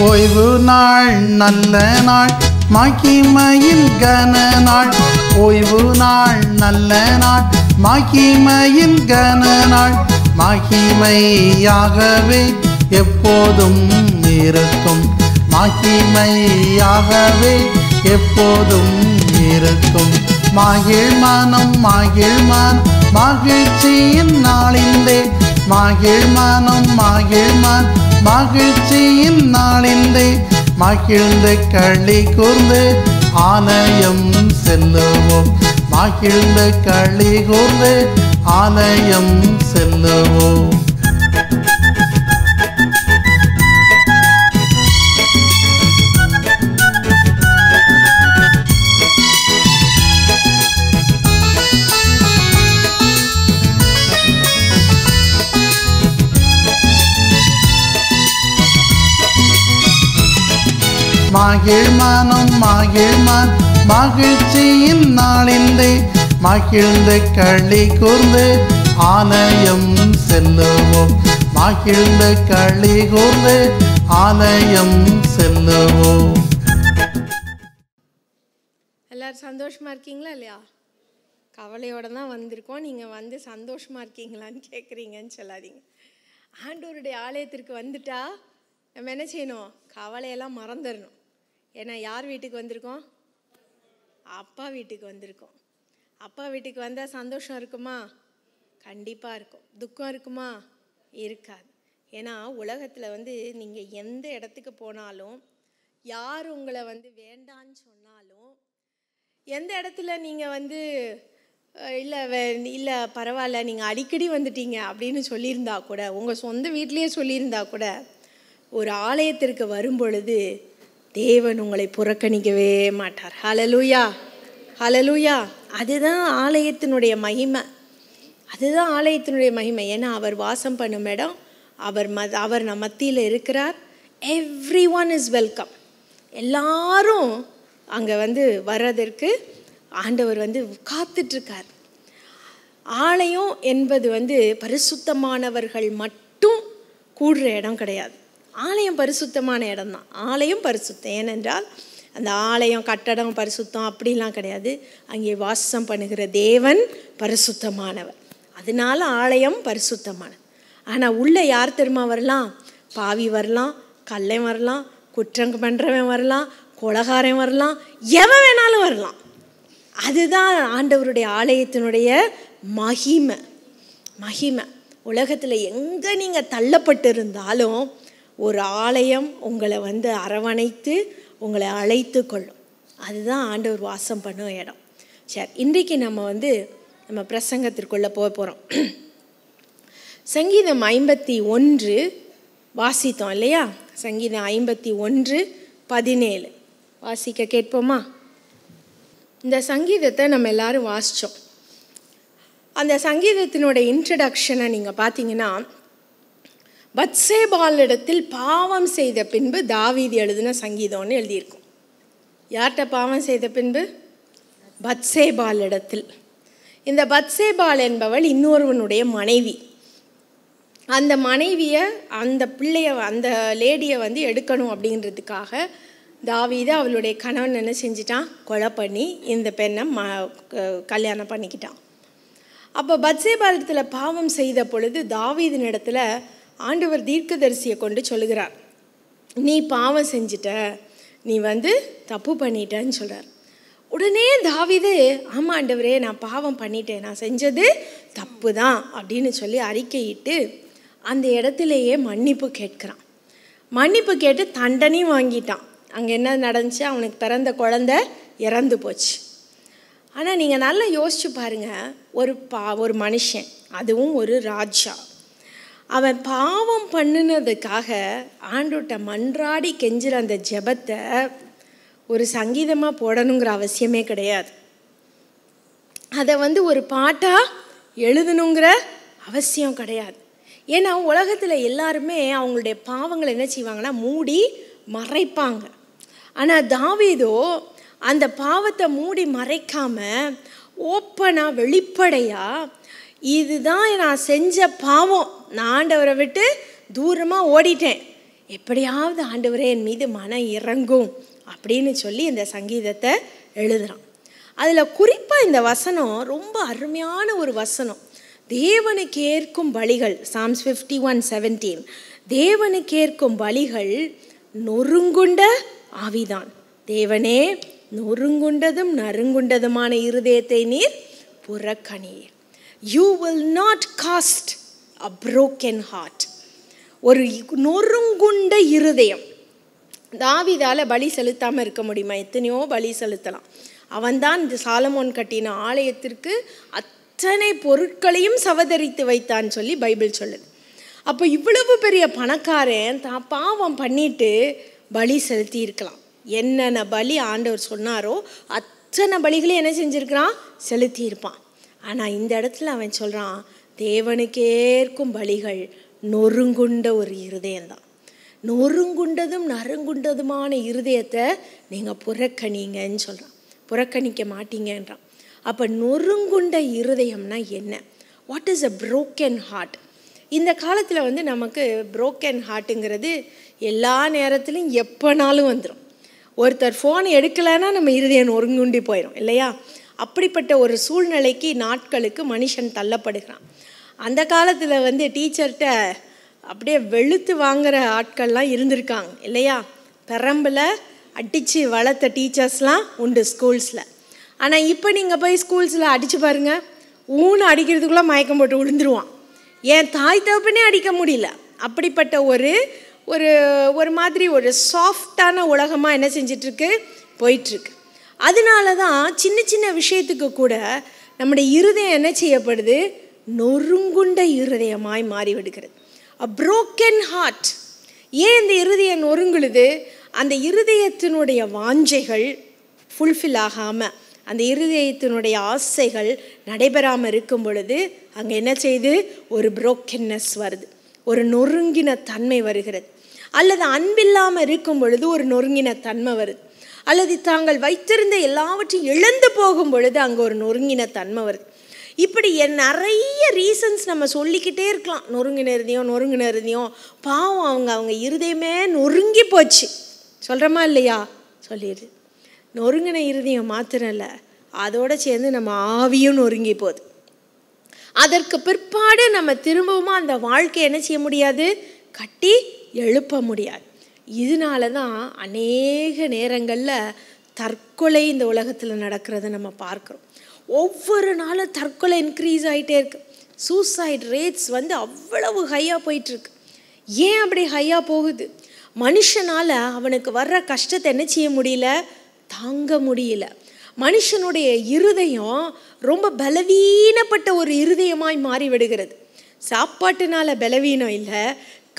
ஓய்வு நாள் நல்ல நாள் மகிமையின் கன நாள். ஓய்வு நாள் நல்ல நாள் மகிமையின் கன நாள். மகிமையாகவே எப்போதும் இருக்கும். மகிமையாகவே எப்போதும் இருக்கும். மகிழ் மனம் மகிழ் மனம் மகிழ்ச்சியின் நாளிலே. மகிழ் மனம் மகிழ் மனம் மகிழ்ச்சியின் நாளிலே. மகிழ்ந்து களி கூர்ந்து ஆலயம் செல்லுவோம். மகிழ்ந்து களி கூர்ந்து ஆலயம் செல்லுவோம். மகிழ் மனம் மகிழ் மனம் மகிழ்ச்சியின் நாளிலே. மகிழ்ந்து களி கூர்ந்து ஆலயம் செல்லுவோம். மகிழ்ந்து களி கூர்ந்து ஆலயம் செல்லுவோம். எல்லாரும் சந்தோஷமா இருக்கீங்களா இல்லையா? கவலையோட தான் வந்திருக்கோம். நீங்கள் வந்து சந்தோஷமா இருக்கீங்களான்னு கேட்குறீங்கன்னு சொல்லாதீங்க. ஆண்டவருடைய ஆலயத்திற்கு வந்துட்டா நம்ம என்ன செய்யணும்? கவலையெல்லாம் மறந்துடணும். ஏன்னா யார் வீட்டுக்கு வந்திருக்கோம்? அப்பா வீட்டுக்கு வந்திருக்கோம். அப்பா வீட்டுக்கு வந்தால் சந்தோஷம் இருக்குமா? கண்டிப்பாக இருக்கும். துக்கம் இருக்குமா? இருக்காது. ஏன்னா உலகத்தில் வந்து நீங்கள் எந்த இடத்துக்கு போனாலும், யார் உங்களை வந்து வேண்டான்னு சொன்னாலும், எந்த இடத்துல நீங்கள் வந்து இல்லை பரவாயில்ல நீங்கள் அடிக்கடி வந்துட்டீங்க அப்படின்னு சொல்லியிருந்தா கூட, உங்கள் சொந்த வீட்டிலேயே சொல்லியிருந்தா கூட, ஒரு ஆலயத்திற்கு வரும் பொழுது தேவன் உங்களை புறக்கணிக்கவே மாட்டார். ஹல்லேலூயா, ஹல்லேலூயா. அதுதான் ஆலயத்தினுடைய மகிமை. அதுதான் ஆலயத்தினுடைய மகிமை. ஏன்னா அவர் வாசம் பண்ணும் இடம். அவர் நம் மத்தியில் இருக்கிறார். Every one is welcome. எல்லாரும் அங்கே வந்து வர்றதற்கு ஆண்டவர் வந்து காத்துட்ருக்கார். ஆலயம் என்பது வந்து பரிசுத்தமானவர்கள் மட்டும் கூடுற இடம் கிடையாது. ஆலயம் பரிசுத்தமான இடம்தான். ஆலயம் பரிசுத்தம். ஏனென்றால் அந்த ஆலயம் கட்டடம் பரிசுத்தம் அப்படிலாம் கிடையாது. அங்கே வாசம் பண்ணுகிற தேவன் பரிசுத்தமானவர். அதனால ஆலயம் பரிசுத்தமானது. ஆனால் உள்ளே யார் தெரியுமா வரலாம்? பாவி வரலாம், கள்ளன் வரலாம், குற்றம் பண்ணுறவன் வரலாம், கொலகாரன் வரலாம், எவன் வேணாலும் வரலாம். அதுதான் ஆண்டவருடைய ஆலயத்தினுடைய மகிமை. மகிமை. உலகத்தில் எங்கே நீங்கள் தள்ளப்பட்டு இருந்தாலும் ஒரு ஆலயம் உங்களை வந்து அரவணைத்து உங்களை அழைத்து கொள்ளும். அதுதான் ஆண்டவர் வாசம் பண்ணும் இடம். சரி, இன்றைக்கு நம்ம பிரசங்கத்திற்குள்ளே போக போகிறோம். சங்கீதம் 51 வாசித்தோம் இல்லையா? சங்கீதம் 51:17 வாசிக்க கேட்போமா? இந்த சங்கீதத்தை நம்ம எல்லாரும் வாசித்தோம். அந்த சங்கீதத்தினுடைய இன்ட்ரடக்ஷனை நீங்கள் பார்த்தீங்கன்னா, பத்சேபாளிடத்தில் பாவம் செய்த பின்பு தாவீது எழுதின சங்கீதம்னு எழுதியிருக்கும். யார்கிட்ட பாவம் செய்த பின்பு? பத்சேபாளிடத்தில். இந்த பத்சேபாள் என்பவள் இன்னொருவனுடைய மனைவி. அந்த மனைவியை, அந்த பிள்ளைய, அந்த லேடியை வந்து எடுக்கணும் அப்படின்றதுக்காக தாவீது அவளுடைய கணவன் என்ன செஞ்சிட்டான்? கொலை பண்ணி இந்த பெண்ணை கல்யாணம் பண்ணிக்கிட்டான். அப்போ பத்சேபாளிடத்தில் பாவம் செய்த பொழுது தாவீதின் இடத்துல ஆண்டவர் தீர்க்கதரிசியை கொண்டு சொல்லுகிறார், நீ பாவம் செஞ்சிட்ட, நீ வந்து தப்பு பண்ணிட்டேன்னு சொல்கிறார். உடனே தாவீது, ஆமாம் ஆண்டவரே, நான் பாவம் பண்ணிட்டேன், நான் செஞ்சது தப்பு தான் அப்படின்னு சொல்லி அறிக்கையிட்டு அந்த இடத்துலையே மன்னிப்பு கேட்குறான். மன்னிப்பு கேட்டு தண்டனையும் வாங்கிட்டான். அங்கே என்ன நடந்துச்சு? அவனுக்கு பிறந்த குழந்தை இறந்து போச்சு. ஆனால் நீங்கள் நல்லா யோசிச்சு பாருங்கள், ஒரு மனுஷன், அதுவும் ஒரு ராஜா, அவன் பாவம் பண்ணினதுக்காக ஆண்டவர்கிட்ட மன்றாடி கெஞ்சுற அந்த ஜெபத்தை ஒரு சங்கீதமாக போடணுங்கிற அவசியமே கிடையாது. அதை வந்து ஒரு பாட்டாக எழுதணுங்கிற அவசியம் கிடையாது. ஏன்னா உலகத்தில் எல்லாருமே அவங்களுடைய பாவங்களை என்ன செய்வாங்கன்னா மூடி மறைப்பாங்க. ஆனால் தாவீதோ அந்த பாவத்தை மூடி மறைக்காமல் ஓப்பனாக வெளிப்படையாக, இதுதான் நான் செஞ்ச பாவம், நான் ஆண்டவரை விட்டு தூரமாக ஓடிட்டேன், எப்படியாவது ஆண்டவரே என் மீது மனம் இறங்கும் அப்படின்னு சொல்லி இந்த சங்கீதத்தை எழுதுகிறான். அதில் குறிப்பாக இந்த வசனம் ரொம்ப அருமையான ஒரு வசனம். தேவனுக்கு ஏற்கும் பலிகள், Psalms 51:17, தேவனுக்கு ஏற்கும் பலிகள் நொறுங்குண்ட ஆவிதான். தேவனே, நொறுங்குண்டதும் நறுங்குண்டதுமான இருதயத்தை நீர் புறக்கணியீர். You will not cast a broken heart. ஒரு நொறுங்குண்ட இருதயம். தாவீதால பலி செலுத்தாமல் இருக்க முடியுமா? எத்தனையோ பலி செலுத்தலாம். அவன்தான் இந்த சாலமோன் கட்டின ஆலயத்திற்கு அத்தனை பொருட்களையும் சவதரித்து வைத்தான் சொல்லி பைபிள் சொல்லுது. அப்போ இவ்வளவு பெரிய பணக்காரன் தான் பாவம் பண்ணிட்டு பலி செலுத்தி இருக்கலாம். என்னென்ன பலி ஆண்டவர் சொன்னாரோ அத்தனை பலிகளையும் என்ன செஞ்சுருக்கிறான்? செலுத்தி இருப்பான். ஆனால் இந்த இடத்துல அவன் சொல்கிறான், தேவனுக்கேற்கும் பலிகள் நொறுங்குண்ட ஒரு இருதயம்தான். நொறுங்குண்டதும் நறுங்குண்டதுமான இருதயத்தை நீங்கள் புறக்கணிங்கன்னு சொல்கிறான். புறக்கணிக்க மாட்டீங்கன்றான். அப்போ நொறுங்குண்ட இருதயம்னா என்ன? What is a broken heart? இந்த காலத்தில் நமக்கு புரோக்கன் ஹார்ட்டுங்கிறது எல்லா நேரத்துலையும் எப்போனாலும் வந்துடும். ஒருத்தர் ஃபோன் எடுக்கலைன்னா நம்ம இருதயம் நொறுங்குண்டி போயிடும் இல்லையா? அப்படிப்பட்ட ஒரு சூழ்நிலைக்கு நாட்களுக்கு மனுஷன் தள்ளப்படுகிறான். அந்த காலத்தில் டீச்சர்கிட்ட அப்படியே வெளுத்து வாங்குகிற ஆட்கள்லாம் இருந்திருக்காங்க இல்லையா? பெரம்பில் அடித்து வளர்த்த டீச்சர்ஸ்லாம் உண்டு ஸ்கூல்ஸில். ஆனால் இப்போ நீங்கள் போய் ஸ்கூல்ஸில் அடித்து பாருங்கள், ஊன்னு அடிக்கிறதுக்குள்ளே மயக்கம் போட்டு விழுந்துருவான். ஏன் தாய் தகப்பனே அடிக்க முடியல. அப்படிப்பட்ட ஒரு ஒரு ஒரு மாதிரி ஒரு சாஃப்டான உலகமாக என்ன செஞ்சிட்ருக்கு, போயிட்டுருக்கு. அதனால தான் சின்ன சின்ன விஷயத்துக்கு கூட நம்முடைய இருதயம் என்ன செய்யப்படுது? நொறுங்குண்ட இருதயமாய் மாறிவிடுகிறது. A broken heart. ஏன் இந்த இருதயம் நொறுங்குழுது? அந்த இருதயத்தினுடைய வாஞ்சைகள் ஃபுல்ஃபில் ஆகாமல், அந்த இருதயத்தினுடைய ஆசைகள் நடைபெறாமல் இருக்கும் பொழுது அங்கே என்ன செய்யுது? ஒரு புரோக்கன்னஸ் வருது, ஒரு நொறுங்கின தன்மை வருகிறது. அல்லது அன்பில்லாமல் இருக்கும் பொழுது ஒரு நொறுங்கின தன்மை வருது. அல்லது தாங்கள் வைத்திருந்த எல்லாவற்றையும் இழந்து போகும் பொழுது அங்கே ஒரு நொறுங்கின தன்மை வருது. இப்படி நிறைய ரீசன்ஸ் நம்ம சொல்லிக்கிட்டே இருக்கலாம். நொறுங்கின இருதயம் பாவம், அவங்க இருதயமே நொறுங்கி போச்சு சொல்கிறோமா இல்லையா? சொல்லிடுது. நொறுங்கின இருதயம் மாத்திரம் இல்லை, அதோடு சேர்ந்து நம்ம ஆவியும் நொறுங்கி போகுது. அதற்கு பிற்பாடு நம்ம திரும்பவும் அந்த வாழ்க்கையை என்ன செய்ய முடியாது? கட்டி எழுப்ப முடியாது. இதனால தான் அநேக நேரங்களில் தற்கொலை இந்த உலகத்தில் நடக்கிறத நம்ம பார்க்குறோம். ஒவ்வொரு நாளும் தற்கொலை இன்க்ரீஸ் ஆகிட்டே இருக்கு. சூசைட் ரேட்ஸ் அவ்வளவு ஹையாக போயிட்டுருக்கு. ஏன் அப்படி ஹையாக போகுது? மனுஷனால் அவனுக்கு வர்ற கஷ்டத்தை என்ன செய்ய முடியல? தாங்க முடியல. மனுஷனுடைய இருதயம் ரொம்ப பலவீனப்பட்ட ஒரு இருதயமாய் மாறி விடுகிறது. சாப்பாட்டுனால பலவீனம் இல்லை,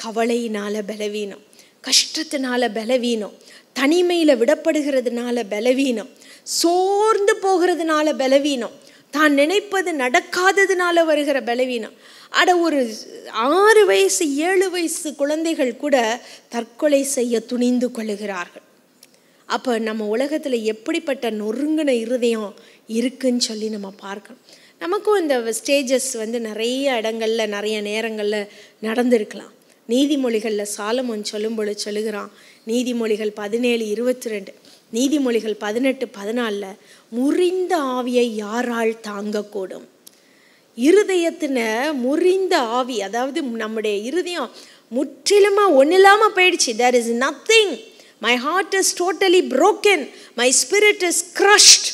கவலையினால் பலவீனம், கஷ்டத்தினால பலவீனம், தனிமையில் விடப்படுகிறதுனால பலவீனம், சோர்ந்து போகிறதுனால பலவீனம், தான் நினைப்பது நடக்காததுனால வருகிற பலவீனம். ஒரு 6 வயசு 7 வயசு குழந்தைகள் கூட தற்கொலை செய்ய துணிந்து கொள்ளுகிறார்கள். அப்போ நம்ம உலகத்தில் எப்படிப்பட்ட நொறுங்கின இருதயம் இருக்குன்னு சொல்லி நம்ம பார்க்கணும். நமக்கும் இந்த ஸ்டேஜஸ் நிறைய இடங்களில் நிறைய நேரங்களில் நடந்திருக்கலாம். நீதிமொழிகளில் சாலமோன் சொல்லும்பொழுது சொல்லுகிறான், நீதிமொழிகள் 17:22, நீதிமொழிகள் 18:14, முறிந்த ஆவியை யாரால் தாங்கக்கூடும்? இருதயத்தின முறிந்த ஆவி, அதாவது நம்முடைய இருதயம் முற்றிலுமாக ஒன்றும் இல்லாமல் போயிடுச்சு. there is nothing, my heart is totally broken, my spirit is crushed.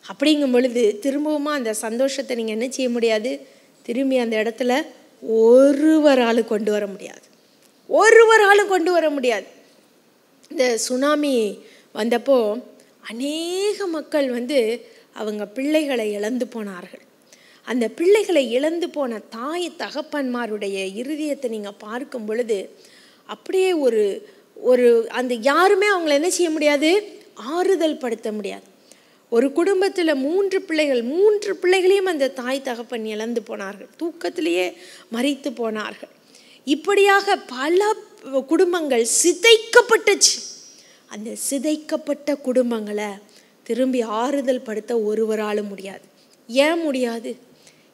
அப்படிங்கும் பொழுது திரும்பவும் அந்த சந்தோஷத்தை நீங்கள் என்ன செய்ய முடியாது? திரும்பி அந்த இடத்துல ஒருவரால் கொண்டு வர முடியாது. ஒருவராலும் கொண்டு வர முடியாது. இந்த சுனாமி வந்தப்போ அநேக மக்கள் அவங்க பிள்ளைகளை இழந்து போனார்கள். அந்த பிள்ளைகளை இழந்து போன தாய் தகப்பன்மாருடைய இருதயத்தை நீங்கள் பார்க்கும் பொழுது அப்படியே ஒரு ஒரு அந்த யாருமே அவங்கள என்ன செய்ய முடியாது? ஆறுதல் படுத்த முடியாது. ஒரு குடும்பத்தில் 3 பிள்ளைகள், 3 பிள்ளைகளையும் அந்த தாய் தகப்பன் இழந்து போனார்கள், தூக்கத்திலேயே மரித்து போனார்கள். இப்படியாக பல குடும்பங்கள் சிதைக்கப்பட்டுச்சு. அந்த சிதைக்கப்பட்ட குடும்பங்களை திரும்பி ஆறுதல் படுத்த ஒருவராலும் முடியாது. ஏன் முடியாது?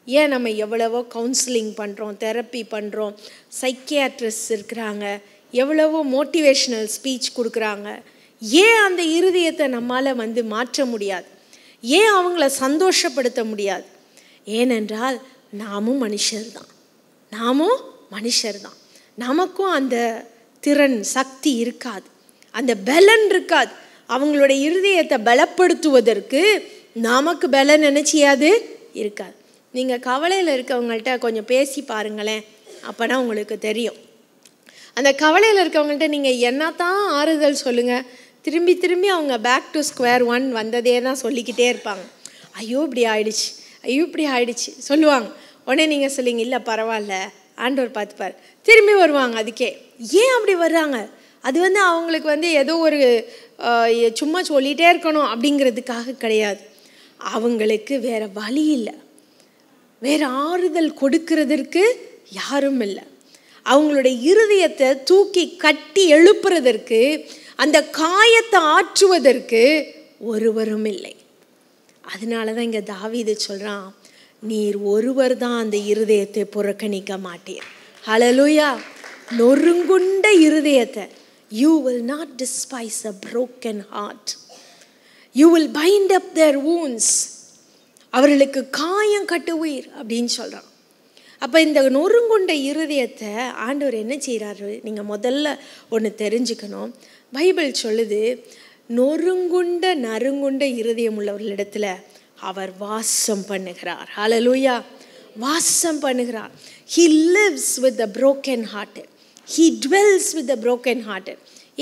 ஏன் நம்ம எவ்வளவோ கவுன்சிலிங் பண்ணுறோம், தெரப்பி பண்ணுறோம், சைக்கியாட்ரிஸ்ட் இருக்கிறாங்க, எவ்வளவோ மோட்டிவேஷ்னல் ஸ்பீச் கொடுக்குறாங்க. ஏன் அந்த இருதயத்தை நம்மால் மாற்ற முடியாது? ஏன் அவங்கள சந்தோஷப்படுத்த முடியாது? ஏனென்றால் நாமும் மனுஷர் தான். நமக்கும் அந்த திறன் சக்தி இருக்காது, அந்த பலன் இருக்காது. அவங்களுடைய இருதயத்தை பலப்படுத்துவதற்கு நமக்கு பலன் நினைச்சியாது இருக்காது. நீங்கள் கவலையில் இருக்கவங்கள்ட்ட கொஞ்சம் பேசி பாருங்களேன், அப்போனா உங்களுக்கு தெரியும். அந்த கவலையில் இருக்கவங்கள்ட்ட நீங்கள் என்னத்தான் ஆறுதல் சொல்லுங்கள், திரும்பி திரும்பி அவங்க பேக் டு ஸ்கொயர் ஒன் வந்ததே தான் சொல்லிக்கிட்டே இருப்பாங்க. ஐயோ இப்படி ஆயிடுச்சு சொல்லுவாங்க. உடனே நீங்கள் சொல்லிங்க, இல்லை பரவாயில்ல, ஆண்டவர் பார்த்துப்பார், திரும்பி வருவாங்க. அதுக்கே ஏன் அப்படி வர்றாங்க? அது அவங்களுக்கு ஏதோ ஒரு சும்மா சொல்லிகிட்டே இருக்கணும் அப்படிங்கிறதுக்காக கிடையாது. அவங்களுக்கு வேறு வழி இல்லை, வேறு ஆறுதல் கொடுக்கறதற்கு யாரும் இல்லை. அவங்களுடைய இருதயத்தை தூக்கி கட்டி எழுப்புறதற்கு, அந்த காயத்தை ஆற்றுவதற்கு ஒருவரும் இல்லை. அதனால தான் இங்கே தாவீது சொல்கிறான், நீர் ஒருவர் தான் அந்த இருதயத்தை புறக்கணிக்க மாட்டீர். ஹல்லேலூயா. நொறுங்குண்ட இருதயத்தை, you will not despise a broken heart, you will bind up their wounds, அவர்களுக்கு காயம் கட்டுவீர் அப்படின்னு சொல்கிறான். அப்போ இந்த நொறுங்குண்ட இருதயத்தை ஆண்டவர் என்ன செய்கிறாரு? நீங்கள் முதல்ல ஒன்று தெரிஞ்சுக்கணும். பைபிள் சொல்லுது, நறுங்குண்ட இருதயம் உள்ளவர்களிடத்தில் அவர் வாசம் பண்ணுகிறார். ஹல்லேலூயா. வாசம் பண்ணுகிறார். He lives with the broken hearted. He dwells with the broken hearted.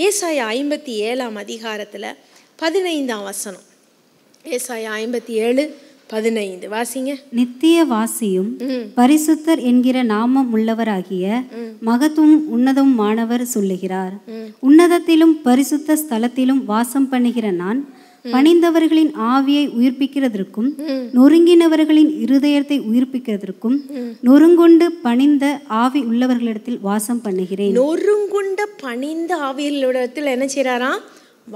ஏசாயா 57 அதிகாரத்தில் 15 வசனம். ஏசாயா 57:15 வாசிங்க. நித்திய வாசியும் பரிசுத்தர் என்கிற நாமம் உள்ளவராகிய மகத்துவம் உன்னதமானவர் சொல்லுகிறார், உன்னதத்திலும் பரிசுத்த ஸ்தலத்திலும் வாசம் பண்ணுகிற நான் பணிந்தவர்களின் ஆவியை உயிர்ப்பிக்கிறதற்கும் நொறுங்கினவர்களின் இருதயத்தை உயிர்ப்பிக்கிறதற்கும் நொறுங்குண்டு பணிந்த ஆவி உள்ளவர்களிடத்தில் வாசம் பண்ணுகிறேன். நொறுங்குண்ட பணிந்த ஆவிகளிடத்தில் என்ன செய்றாராம்?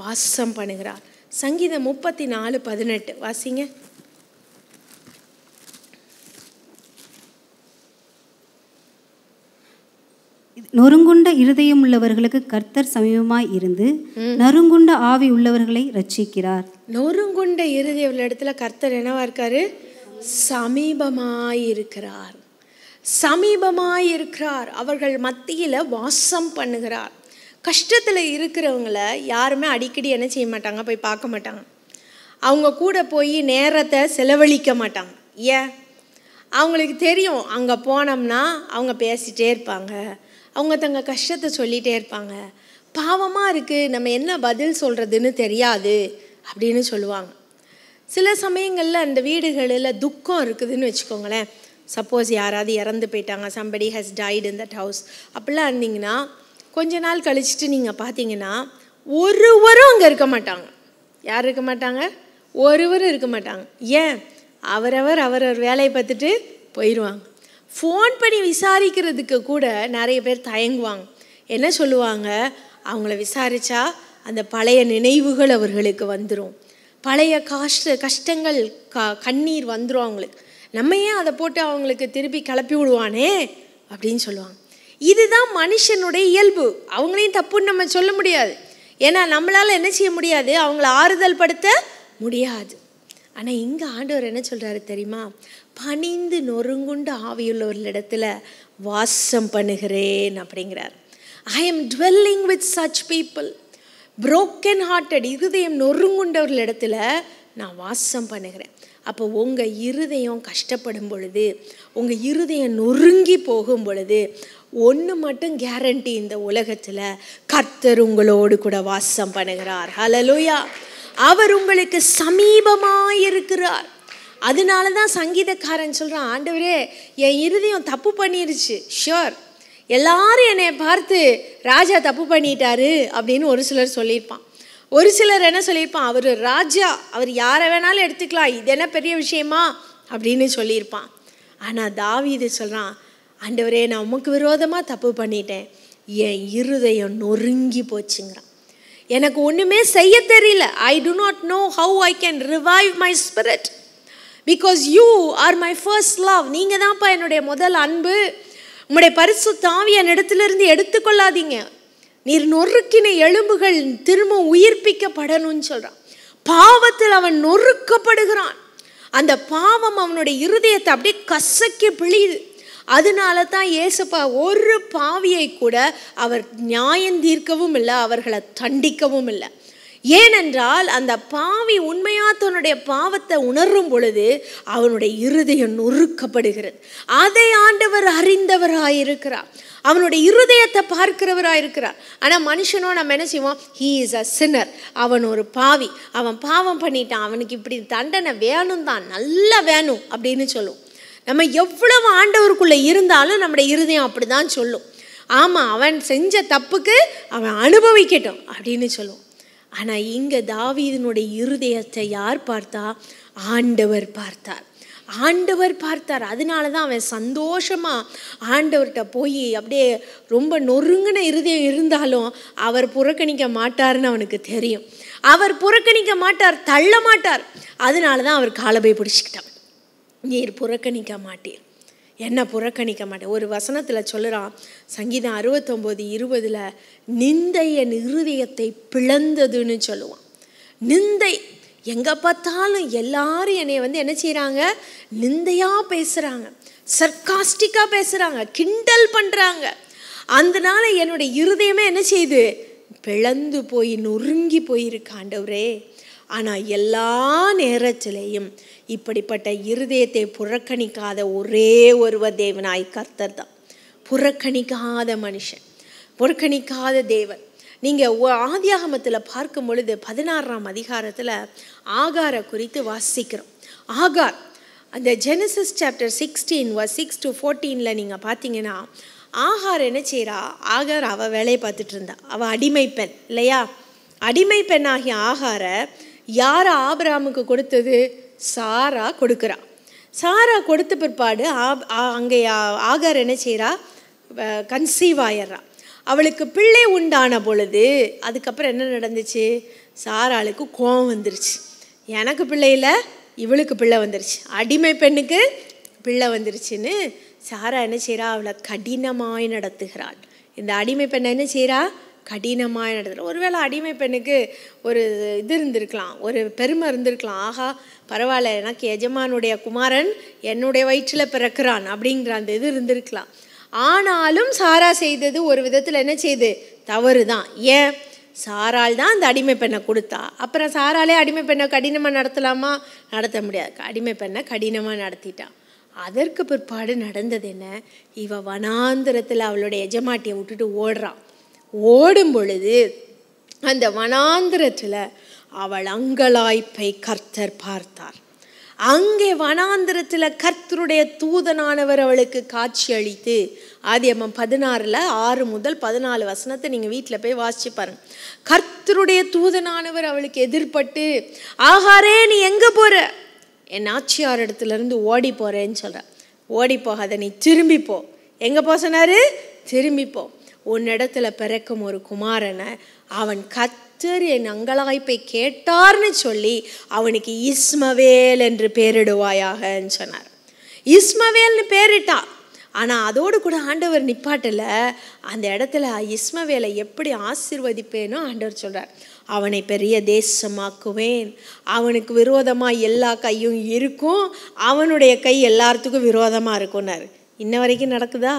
வாசம் பண்ணுகிறார். சங்கீதம் 34:18 வாசிங்க. நொறுங்குண்ட இருதயம் உள்ளவர்களுக்கு கர்த்தர் சமீபமாய் இருந்து நறுங்குண்ட ஆவி உள்ளவர்களை ரட்சிக்கிறார். நொறுங்குண்ட இருதயம் உள்ள இடத்துல கர்த்தர் என்னவா இருக்காரு? சமீபமாயிருக்கிறார். அவர்கள் மத்தியில் வாசம் பண்ணுகிறார். கஷ்டத்தில் இருக்கிறவங்கள யாருமே அடிக்கடி என்ன செய்ய மாட்டாங்க? போய் பார்க்க மாட்டாங்க. அவங்க கூட போய் நேரத்தை செலவழிக்க மாட்டாங்க. ஏன்? அவங்களுக்கு தெரியும், அங்கே போனோம்னா அவங்க பேசிகிட்டே இருப்பாங்க, அவங்க தங்க கஷ்டத்தை சொல்லிகிட்டே இருப்பாங்க, பாவமாக இருக்குது, நம்ம என்ன பதில் சொல்கிறதுன்னு தெரியாது அப்படின்னு சொல்லுவாங்க. சில சமயங்களில் அந்த வீடுகளில் துக்கம் இருக்குதுன்னு வச்சுக்கோங்களேன். சப்போஸ் யாராவது இறந்து போயிட்டாங்க, somebody has died in that house, அப்படிலாம் இருந்தீங்கன்னா கொஞ்ச நாள் கழிச்சுட்டு நீங்கள் பார்த்தீங்கன்னா ஒருவரும் அங்கே இருக்க மாட்டாங்க. யார் இருக்க மாட்டாங்க? ஒருவரும் இருக்க மாட்டாங்க. ஏன்? அவரவர் வேலையை பார்த்துட்டு போயிடுவாங்க. ஃபோன் பண்ணி விசாரிக்கிறதுக்கு கூட நிறைய பேர் தயங்குவாங்க. என்ன சொல்லுவாங்க? அவங்கள விசாரித்தா அந்த பழைய நினைவுகள் அவர்களுக்கு வந்துடும், பழைய கஷ்டங்கள் கண்ணீர் வந்துடும் அவங்களுக்கு. நம்ம ஏன் அதை போட்டு அவங்களுக்கு திருப்பி கிளப்பி விடுவானே அப்படின்னு சொல்லுவாங்க. இதுதான் மனுஷனுடைய இயல்பு. அவங்களையும் தப்புன்னு நம்ம சொல்ல முடியாது. ஏன்னா நம்மளால் என்ன செய்ய முடியாது? அவங்கள ஆறுதல் படுத்த முடியாது. ஆனால் இங்கே ஆண்டவர் என்ன சொல்கிறாரு தெரியுமா? பணிந்து நொறுங்குண்டு ஆவியுள்ளவர்களிடத்துல வாசம் பண்ணுகிறேன் அப்படிங்கிறார். I am dwelling with such people, broken hearted, இருதயம் நொறுங்குண்டவர்களிடத்துல நான் வாசம் பண்ணுகிறேன். அப்போ உங்கள் இருதயம் கஷ்டப்படும் பொழுது, உங்கள் இருதயம் நொறுங்கி போகும் பொழுது ஒன்று மட்டும் கேரண்டி, இந்த உலகத்தில் கர்த்தர் உங்களோடு கூட வாசம் பண்ணுகிறார். ஹல்லேலூயா. அவர் உங்களுக்கு சமீபமாயிருக்கிறார். அதனால தான் சங்கீதக்காரன் சொல்கிறான், ஆண்டவரே என் இருதயம் தப்பு பண்ணிருச்சு. ஷுர், எல்லாரும் என்னை பார்த்து ராஜா தப்பு பண்ணிட்டாரு அப்படின்னு ஒரு சிலர் சொல்லியிருப்பான். ஒரு சிலர் என்ன சொல்லியிருப்பான்? அவர் ராஜா, அவர் யாரை வேணாலும் எடுத்துக்கலாம், இது என்ன பெரிய விஷயமா அப்படின்னு சொல்லியிருப்பான். ஆனால் தாவீது சொல்கிறான், ஆண்டவரே நான் உமக்கு விரோதமாக தப்பு பண்ணிட்டேன், என் இருதயம் நொறுங்கி போச்சுங்கிறான். எனக்கு ஒன்றுமே செய்ய தெரியல. I do not know how I can revive my spirit because you are my first love. நீங்கள் தான்ப்பா என்னுடைய முதல் அன்பு. உம்முடைய பரிசுத்த ஆவியை என்னிடத்திலிருந்து எடுத்துக்கொள்ளாதீங்க. நீர் நொறுக்கின எலும்புகள் திரும்ப உயிர்ப்பிக்கப்படணும்னு சொல்றான். பாவத்தில் அவன் நொறுக்கப்படுகிறான். அந்த பாவம் அவனுடைய இருதயத்தை அப்படியே கசக்கி பிழியுது. அதனால தான் ஏசப்பா ஒரு பாவியை கூட அவர் நியாயம் தீர்க்கவும் இல்லை, அவர்களை தண்டிக்கவும் இல்லை. ஏனென்றால் அந்த பாவி உண்மையா தன்னுடைய பாவத்தை உணரும் பொழுது அவனுடைய இருதயம் நொறுக்கப்படுகிறது. அதை ஆண்டவர் அறிந்தவராயிருக்கிறார், அவனுடைய இருதயத்தை பார்க்கிறவராயிருக்கிறார். ஆனால் மனுஷனோ நம்ம என்ன செய்வோம், ஹீ இஸ் அ சின்னர், அவன் ஒரு பாவி, அவன் பாவம் பண்ணிட்டான், அவனுக்கு இப்படி தண்டனை வேணும் தான், நல்லா வேணும் அப்படின்னு சொல்லுவோம். நம்ம எவ்வளவு ஆண்டவருக்குள்ளே இருந்தாலும் நம்முடைய இருதயம் அப்படி தான் சொல்லும். ஆமாம், அவன் செஞ்ச தப்புக்கு அவன் அனுபவிக்கட்டும் அப்படின்னு சொல்லுவோம். ஆனால் இங்கே தாவீதினுடைய இருதயத்தை யார் பார்த்தா? ஆண்டவர் பார்த்தார். ஆண்டவர் பார்த்தார். அதனால தான் அவன் சந்தோஷமாக ஆண்டவர்கிட்ட போய் அப்படியே ரொம்ப நொறுங்கின இருதயம் இருந்தாலும் அவர் புறக்கணிக்க மாட்டார்னு அவனுக்கு தெரியும். அவர் புறக்கணிக்க மாட்டார், தள்ள மாட்டார். அதனால தான் அவர் காலபை பிடிச்சிக்கிட்டான். நீர் புறக்கணிக்க மாட்டீர், என்ன புறக்கணிக்க மாட்டேன். ஒரு வசனத்தில் சொல்லுறான், சங்கீதம் 69:20, நிந்தை என் இருதயத்தை பிளந்ததுன்னு சொல்லுவான். நிந்தை எங்கே பார்த்தாலும் எல்லாரும் என்னை என்ன செய்கிறாங்க, நிந்தையாக பேசுகிறாங்க, சர்காஸ்டிக்காக பேசுகிறாங்க, கிண்டல் பண்ணுறாங்க. அதனால என்னுடைய இருதயமே என்ன செய்யுது, பிளந்து போய் நொறுங்கி போயிருக்கு ஆண்டவரே. ஆனால் எல்லா நேரத்திலையும் இப்படிப்பட்ட இருதயத்தை புறக்கணிக்காத ஒரே ஒருவர் தேவனாய் கர்த்தர் தான். புறக்கணிக்காத மனுஷன், புறக்கணிக்காத தேவன். நீங்கள் ஆதியாகமத்தில் பார்க்கும் பொழுது 16ஆம் அதிகாரத்தில் ஆகாரை குறித்து வாசிக்கிறோம். ஆகார், அந்த ஜெனசிஸ் சாப்டர் 16:6-14 நீங்கள் பார்த்தீங்கன்னா, ஆகார் என்ன செய்கிறா, ஆகார் அவள் வேலையை பார்த்துட்டு இருந்தா, அவள் அடிமை பெண் இல்லையா. அடிமை பெண்ணாகிய ஆகாரை யார் ஆபிரகாமுக்கு கொடுத்தது? சாரா கொடுக்குறா. சாரா கொடுத்த பிற்பாடு அங்கே ஆகார் என்ன செய்கிறா, கன்சீவ் ஆயிடுறா. அவளுக்கு பிள்ளை உண்டான பொழுது அதுக்கப்புறம் என்ன நடந்துச்சு, சாராளுக்கு கோபம் வந்துருச்சு. எனக்கு பிள்ளை இல்லை, இவளுக்கு பிள்ளை வந்துருச்சு, அடிமை பெண்ணுக்கு பிள்ளை வந்துருச்சுன்னு சாரா என்ன செய்கிறா, அவளை கடினமாய் நடத்துகிறாள். இந்த அடிமை பெண்ணை என்ன செய்கிறா, கடினமாக நடத்துகிற. ஒருவேளை அடிமை பெண்ணுக்கு ஒரு இது இருந்திருக்கலாம், ஒரு பெருமை இருந்திருக்கலாம். ஆஹா பரவாயில்ல, எனக்கு எஜமானுடைய குமாரன் என்னுடைய வயிற்றில் பிறக்கிறான் அப்படிங்கிற அந்த இது இருந்திருக்கலாம். ஆனாலும் சாரா செய்தது ஒரு விதத்தில் என்ன செய்யுது, தவறு தான். ஏன், சாரால் தான் அந்த அடிமை பெண்ணை கொடுத்தா. அப்புறம் சாராலே அடிமை பெண்ணை கடினமாக நடத்தலாமா? நடத்த முடியாது. அடிமை பெண்ணை கடினமாக நடத்திட்டான். அதற்கு பிற்பாடு நடந்தது என்ன, இவ வனாந்திரத்தில் அவளுடைய எஜமாட்டியை விட்டுட்டு ஓடுறான். ஓடும் பொழுது அந்த வனாந்திரத்தில் அவள் அங்கலாய்ப்பை கர்த்தர் பார்த்தார். அங்கே வனாந்திரத்தில் கர்த்தருடைய தூதனானவர் அவளுக்கு காட்சி அளித்து, ஆதியாகமம் 16:6-14 நீங்கள் வீட்டில் போய் வாசிச்சு பாருங்க. கர்த்தருடைய தூதனானவர் அவளுக்கு எதிர்பட்டு, ஆகாரே நீ எங்கே போகிற, என் ஆட்சியார் இடத்துலேருந்து ஓடி போகிறேன்னு சொல்கிற. ஓடி போகாத, நீ திரும்பி போ. எங்கே போ சொன்னார்? திரும்பி போ. உன்னிடத்துல பிறக்கும் ஒரு குமாரனை அவன் கர்த்தர் என் அங்கலாய்ப்பை கேட்டார்னு சொல்லி அவனுக்கு இஸ்மவேல் என்று பேரிடுவாயாகன்னு சொன்னார். இஸ்மவேல்னு பேரிட்டா. ஆனால் அதோடு கூட ஆண்டவர் நிப்பாட்டில், அந்த இடத்துல இஸ்மவேலை எப்படி ஆசீர்வதிப்பேனோ ஆண்டவர் சொல்கிறார், அவனை பெரிய தேசமாக்குவேன், அவனுக்கு விரோதமாக எல்லா கையும் இருக்கும், அவனுடைய கை எல்லாத்துக்கும் விரோதமாக இருக்கும்னாரு. இன்ன வரைக்கும் நடக்குதா?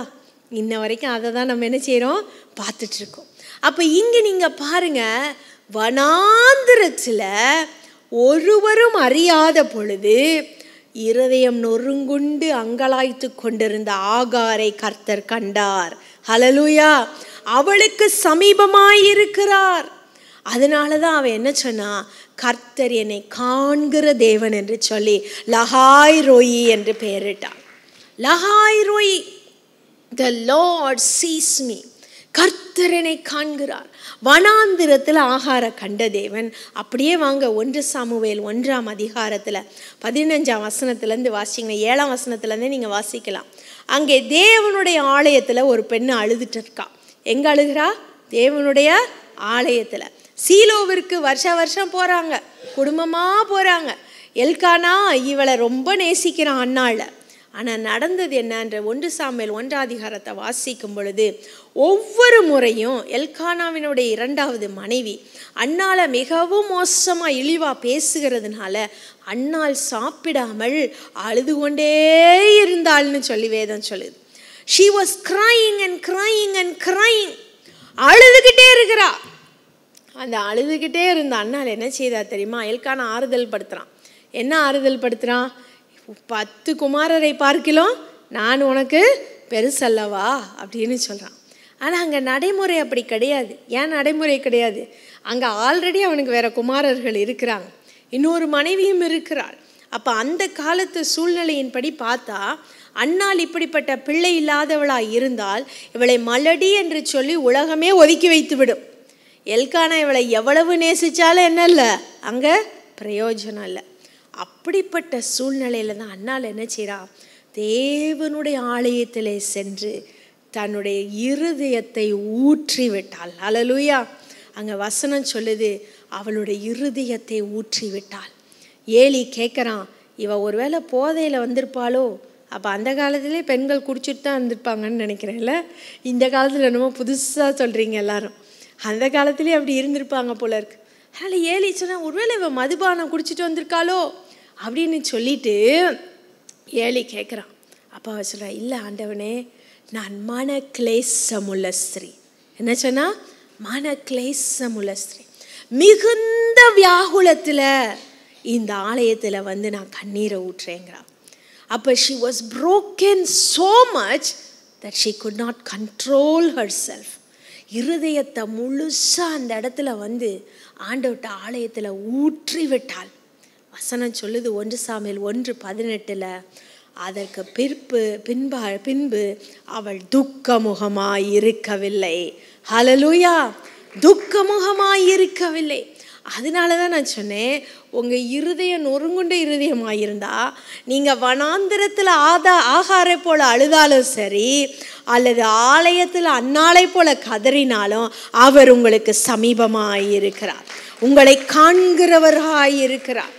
இன்ன வரைக்கும் அதை தான் நம்ம என்ன செய்கிறோம், பார்த்துட்ருக்கோம். அப்போ இங்கே நீங்கள் பாருங்கள், வனாந்திரத்தில் ஒருவரும் அறியாத பொழுது இருதயம் நொறுங்குண்டு அங்கலாய்த்து கொண்டிருந்த ஆகாரை கர்த்தர் கண்டார். ஹல்லேலூயா. அவளுக்கு சமீபமாயிருக்கிறார். அதனால தான் அவன் என்ன சொன்னா, கர்த்தர் என்னை காண்கிற தேவன் என்று சொல்லி லஹாய் ரோயி என்று பெயரிட்டான். Lahai Roi, the Lord sees me, கர்த்தர் என்னை காண்கிறார். வனாந்திரத்தில் ஆகார கண்ட தேவன். அப்படியே வாங்க 1 சாமுவேல் 1ஆம் அதிகாரத்தில் 15ஆம் வசனத்துலேருந்து வாசிங்கன்னா, 7ஆம் வசனத்துலேருந்தே நீங்கள் வாசிக்கலாம். அங்கே தேவனுடைய ஆலயத்தில் ஒரு பெண்ணு அழுதுட்டு இருக்கா. எங்கே அழுகிறா? தேவனுடைய ஆலயத்தில். சீலோவிற்கு வருஷம் போகிறாங்க, குடும்பமாக போகிறாங்க. எல்கானா இவளை ரொம்ப நேசிக்கிறான் அண்ணாள. ஆனால் நடந்தது என்னன்ற 1 சாமுவேல் 1 வாசிக்கும் பொழுது ஒவ்வொரு முறையும் எல்கானாவினுடைய 2வது மனைவி அன்னாளை மிகவும் மோசமாக இழிவாக பேசுகிறதுனால அன்னாள் சாப்பிடாமல் அழுது கொண்டே இருந்தாள்னு சொல்லி வேதம் சொல்லுது. She was crying and crying and crying. அழுதுகிட்டே இருக்கிறா. அந்த அழுதுகிட்டே இருந்த அண்ணால் என்ன செய்தா தெரியுமா? எல்கானா ஆறுதல் படுத்துகிறான். என்ன ஆறுதல் படுத்துகிறான்? 10 குமாரரை பார்க்கிலும் நான் உனக்கு பெருசல்லவா அப்படின்னு சொல்கிறான். ஆனால் அங்கே நடைமுறை அப்படி கிடையாது. ஏன் நடைமுறை கிடையாது? அங்கே ஆல்ரெடி அவனுக்கு வேறு குமாரர்கள் இருக்கிறாங்க, இன்னொரு மனைவியும் இருக்கிறாள். அப்போ அந்த காலத்து சூழ்நிலையின்படி பார்த்தா அன்னாள் இப்படிப்பட்ட பிள்ளை இல்லாதவளாக இருந்தால் இவளை மலடி என்று சொல்லி உலகமே ஒதுக்கி வைத்து விடும். எல்கானா இவளை எவ்வளவு நேசித்தாலும் என்ன இல்லை, அங்கே பிரயோஜனம் இல்லை. அப்படிப்பட்ட சூழ்நிலையில் தான் அன்னாள் என்ன செய்கிறா? தேவனுடைய ஆலயத்திலே சென்று தன்னுடைய இருதயத்தை ஊற்றி விட்டாள். அல்லேலூயா. அங்கே வசனம் சொல்லுது, அவளுடைய இருதயத்தை ஊற்றி விட்டாள். ஏலி கேட்குறான், இவ ஒருவேளை போதையில் வந்திருப்பாளோ? அப்போ அந்த காலத்திலே பெண்கள் குடிச்சிட்டு தான் இருந்திருப்பாங்கன்னு நினைக்கிறேன்ல. இந்த காலத்தில் என்னமோ புதுசாக சொல்கிறீங்க எல்லாரும். அந்த காலத்துலேயே அப்படி இருந்திருப்பாங்க போல இருக்கு. அதனால் ஏலி சொன்னால் ஒருவேளை இவ மதுபானம் குடிச்சிட்டு வந்திருக்காளோ அப்படின்னு சொல்லிட்டு ஏலி கேட்குறான். அப்போ அவ சொல்கிறா, இல்லை ஆண்டவனே, நான் மன கிளேசமுள்ள ஸ்திரீ. என்ன சொன்னா? மன கிளேசமுள்ள ஸ்திரீ. மிகுந்த வியாகுலத்தில் இந்த ஆலயத்தில் வந்து நான் கண்ணீரை ஊற்றுறேங்கிறா. அப்போ she was broken so much that she could not control herself. இருதயத்தை முழுசாக அந்த இடத்துல வந்து ஆண்டவர்ட்ட ஆலயத்தில் ஊற்றி விட்டாள். வசனம் சொல்லுது 1 சாமுவேல் 1:18, அதற்கு பின்பு அவள் துக்கமுகமாய் இருக்கவில்லை. ஹல்லேலூயா. துக்கமுகமாய் இருக்கவில்லை. அதனால தான் நான் சொன்னேன், உங்கள் இருதயம் நொறுங்குண்ட இருதயமாக இருந்தால் நீங்கள் வனாந்திரத்தில் ஆகாரை போல் அழுதாலும் சரி, அல்லது ஆலயத்தில் அன்னாளை போல கதறினாலும் அவர் உங்களுக்கு சமீபமாக இருக்கிறார், உங்களை காண்கிறவராக இருக்கிறார்.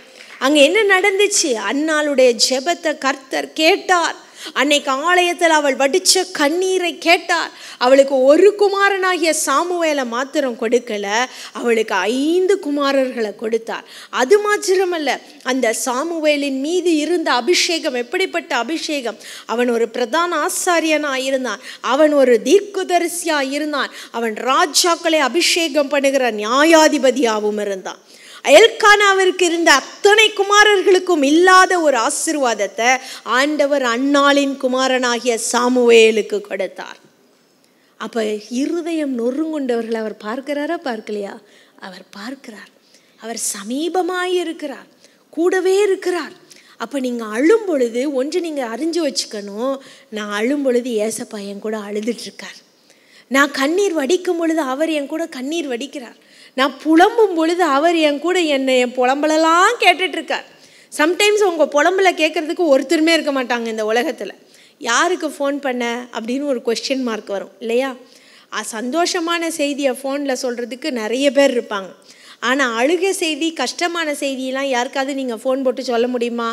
அங்கே என்ன நடந்துச்சு? அன்னாளுடைய ஜெபத்தை கர்த்தர் கேட்டார். அன்னைக்கு ஆலயத்தில் அவள் வடித்த கண்ணீரை கேட்டார். அவளுக்கு ஒரு குமாரனாகிய சாமுவேலை மாத்திரம் கொடுக்கல, அவளுக்கு 5 குமாரர்களை கொடுத்தார். அது மாத்திரமல்ல, அந்த சாமுவேலின் மீது இருந்த அபிஷேகம் எப்படிப்பட்ட அபிஷேகம்! அவன் ஒரு பிரதான ஆசாரியனாக இருந்தான், அவன் ஒரு தீர்க்கதரிசியாக இருந்தான், அவன் ராஜாக்களை அபிஷேகம் பண்ணுகிற நியாயாதிபதியாகவும் இருந்தான். எல்கானாவிற்கு இருந்த அத்தனை குமாரர்களுக்கும் இல்லாத ஒரு ஆசீர்வாதத்தை ஆண்டவர் அன்னாளின் குமாரனாகிய சாமுவேலுக்கு கொடுத்தார். அப்போ இருதயம் நொறுங்குண்டவர்களை அவர் பார்க்கிறாரா, பார்க்கலையா? அவர் பார்க்கிறார். அவர் சமீபமாய் இருக்கிறார், கூடவே இருக்கிறார். அப்போ நீங்கள் அழும் பொழுது ஒன்று நீங்கள் அறிஞ்சு வச்சுக்கணும், நான் அழும் பொழுது ஏசப்பா என் கூட அழுதுட்ருக்கார். நான் கண்ணீர் வடிக்கும் பொழுது அவர் என் கூட கண்ணீர் வடிக்கிறார். நான் புலம்பும் பொழுது அவர் என் கூட என் புலம்பலெல்லாம் கேட்டுட்ருக்கார். சம்டைம்ஸ் உங்கள் புலம்பலை கேட்குறதுக்கு ஒருத்தருமே இருக்க மாட்டாங்க இந்த உலகத்தில். யாருக்கு ஃபோன் பண்ண அப்படின்னு ஒரு கொஸ்டின் மார்க் வரும் இல்லையா? சந்தோஷமான செய்தியை ஃபோனில் சொல்கிறதுக்கு நிறைய பேர் இருப்பாங்க. ஆனால் அழுக செய்தி, கஷ்டமான செய்தியெல்லாம் யாருக்காவது நீங்கள் ஃபோன் போட்டு சொல்ல முடியுமா?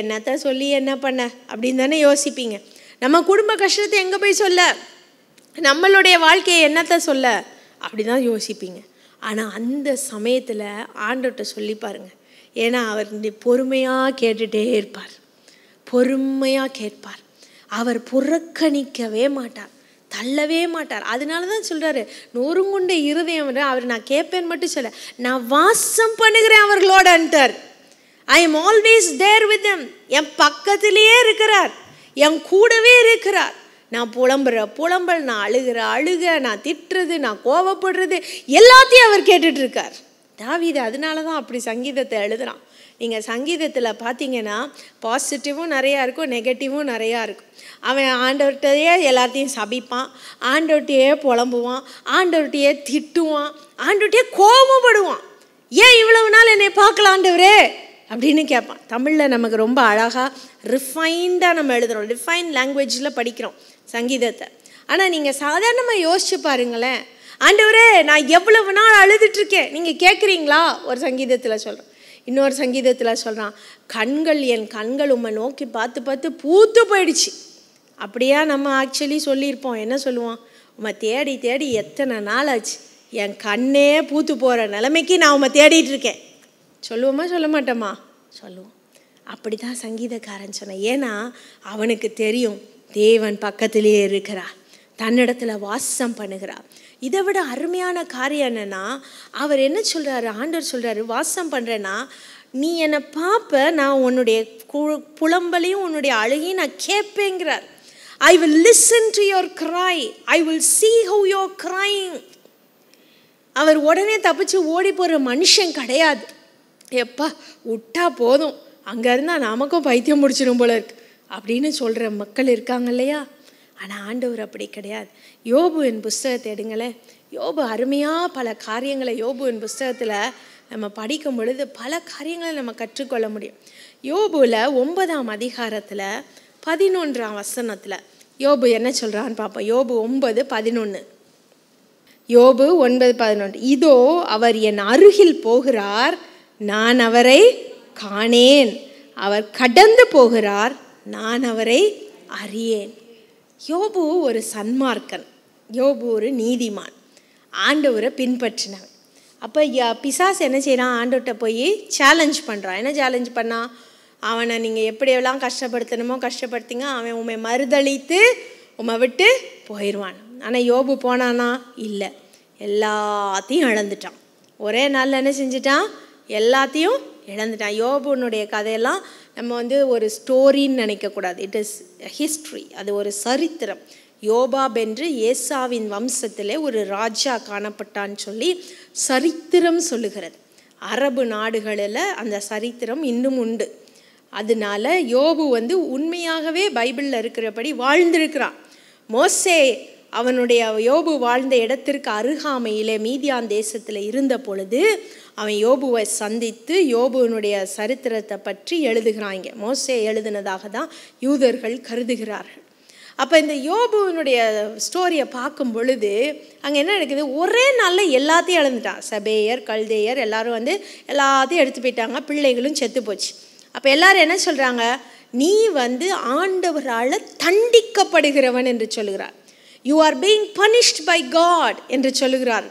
என்னத்தை சொல்லி என்ன பண்ண அப்படின்னு தானே யோசிப்பீங்க. நம்ம குடும்ப கஷ்டத்தை எங்கே போய் சொல்ல, நம்மளுடைய வாழ்க்கையை என்னத்தை சொல்ல, அப்படி தான் யோசிப்பீங்க. ஆனால் அந்த சமயத்தில் ஆண்டவர்கிட்ட சொல்லி பாருங்கள். ஏன்னா அவர் பொறுமையாக கேட்டுகிட்டே இருப்பார், பொறுமையாக கேட்பார். அவர் புறக்கணிக்கவே மாட்டார், தள்ளவே மாட்டார். அதனால தான் சொல்கிறாரு, நொறுங்குண்ட இருதயம் அவர் நான் கேட்பேன்னு மட்டும் சொல்ல, நான் வாசம் பண்ணுகிறேன் அவர்களோடன்ட்டார். I am always there with them. என் பக்கத்திலேயே இருக்கிறார், என் கூடவே இருக்கிறார். நான் புலம்பல், நான் அழுக, நான் திட்டுறது, நான் கோவப்படுறது எல்லாத்தையும் அவர் கேட்டுட்ருக்கார். தாவீது அதனால தான் அப்படி சங்கீதத்தை எழுதுகிறான். நீங்கள் சங்கீதத்தில் பார்த்தீங்கன்னா பாசிட்டிவும் நிறையா இருக்கும், நெகட்டிவும் நிறையா இருக்கும். அவன் ஆண்டவர்கிட்டயே எல்லாத்தையும் சபிப்பான், ஆண்டவர்கிட்டயே புலம்புவான், ஆண்டவர்கிட்டயே திட்டுவான், ஆண்டவர்கிட்டயே கோபப்படுவான். ஏன் இவ்வளவு நாள் என்னை பார்க்கலாம் ஆண்டவரே அப்படின்னு கேட்பான். தமிழில் நமக்கு ரொம்ப அழகாக ரிஃபைண்டாக நம்ம எழுதுகிறோம், ரிஃபைன் லாங்குவேஜில் படிக்கிறோம் சங்கீதத்தை. ஆனால் நீங்கள் சாதாரணமாக யோசிச்சு பாருங்களேன், ஆண்டவரே நான் எவ்வளவு நாள் அழுதுட்ருக்கேன் நீங்கள் கேட்குறீங்களா? ஒரு சங்கீதத்தில் சொல்கிறேன், இன்னொரு சங்கீதத்தில் சொல்கிறான், என் கண்கள் உம்மை நோக்கி பார்த்து பார்த்து பூத்து போயிடுச்சு. அப்படியா நம்ம ஆக்சுவலி சொல்லியிருப்போம்? என்ன சொல்லுவோம்? உம்மை தேடி தேடி எத்தனை நாள் ஆச்சு, என் கண்ணே பூத்து போகிற நிலைமைக்கு நான் உம்மை தேடிட்டு இருக்கேன். சொல்லுவோமா சொல்ல மாட்டோமா? சொல்லுவோம். அப்படி தான் சங்கீதக்காரன் சொன்னேன். ஏன்னா அவனுக்கு தெரியும் தேவன் பக்கத்திலேயே இருக்கிறார், தன்னிடத்தில் வாசம் பண்ணுகிறார். இதை விட அருமையான காரியம் என்னென்னா, அவர் என்ன சொல்கிறாரு, ஆண்டவர் சொல்கிறாரு, வாசம் பண்ணுறேன்னா நீ என்னை பார்ப்ப, நான் உன்னுடைய புலம்பலையும் உன்னுடைய அழுகையும் நான் கேட்பேங்கிறார். I will listen to your cry. I will see how you're crying. அவர் உடனே தப்பிச்சு ஓடி போகிற மனுஷன் கிடையாது. எப்பா விட்டா போதும், அங்கே இருந்தால் நமக்கும் பைத்தியம் முடிச்சிடும் போல இருக்கு அப்படின்னு சொல்கிற மக்கள் இருக்காங்க இல்லையா? ஆனால் ஆண்டவர் அப்படி கிடையாது. யோபுவின் புஸ்தகத்தை எடுங்களேன். யோபு அருமையாக பல காரியங்களை யோபுவின் புஸ்தகத்தில் நம்ம படிக்கும் பொழுது பல காரியங்களை நம்ம கற்றுக்கொள்ள முடியும். யோபுவில் 9ஆம் அதிகாரத்தில் 11ஆம் வசனத்தில் யோபு என்ன சொல்கிறான்னு பார்ப்போம். யோபு 9:11. யோபு 9:11. இதோ அவர் என் அருகில் போகிறார், நான் அவரை காணேன். அவர் கடந்து போகிறார், நான் அவரை அறியேன். யோபு ஒரு சன்மார்க்கன், யோபு ஒரு நீதிமான், ஆண்டவரை பின்பற்றினவன். அப்போ பிசாசு என்ன செய்யறான்? ஆண்டவர்கிட்ட போய் சேலஞ்ச் பண்ணுறான். என்ன சேலஞ்ச் பண்ணான்? அவனை நீங்கள் எப்படியெல்லாம் கஷ்டப்படுத்தணுமோ கஷ்டப்படுத்திங்க, அவன் உண்மை மறுதளித்து உண்மை விட்டு போயிடுவான். ஆனால் யோபு போனானா? இல்லை, எல்லாத்தையும் இழந்துட்டான். ஒரே நாளில் என்ன செஞ்சிட்டான்? எல்லாத்தையும் இழந்துட்டான். யோபுனுடைய கதையெல்லாம் நம்ம ஒரு ஸ்டோரின்னு நினைக்கக்கூடாது. இட் இஸ் ஹிஸ்ட்ரி, அது ஒரு சரித்திரம். யோபாப் என்று ஏசாவின் வம்சத்திலே ஒரு ராஜா காணப்பட்டான்னு சொல்லி சரித்திரம் சொல்லுகிறது. அரபு நாடுகளில் அந்த சரித்திரம் இன்னும் உண்டு. அதனால யோபு உண்மையாகவே பைபிளில் இருக்கிறபடி வாழ்ந்திருக்கிறான். மோசே அவனுடைய யோபு வாழ்ந்த இடத்திற்கு அருகாமையிலே மீதியான் தேசத்தில் இருந்த பொழுது அவன் யோபுவை சந்தித்து யோபுனுடைய சரித்திரத்தை பற்றி எழுதுகிறாங்க. மோசே எழுதினதாக தான் யூதர்கள் கருதுகிறார்கள். அப்போ இந்த யோபுனுடைய ஸ்டோரியை பார்க்கும் பொழுது அங்கே என்ன நடக்குது? ஒரே நாளில் எல்லாத்தையும் இழந்துட்டான். சபேயர், கல்தேயர் எல்லாரும் எல்லாத்தையும் எடுத்து போயிட்டாங்க. பிள்ளைகளும் செத்து போச்சு. அப்போ எல்லாரும் என்ன சொல்கிறாங்க? நீ ஆண்டவரால் தண்டிக்கப்படுகிறவன் என்று சொல்லுகிறார். You are being punished by God என்று சொல்லுகிறார்.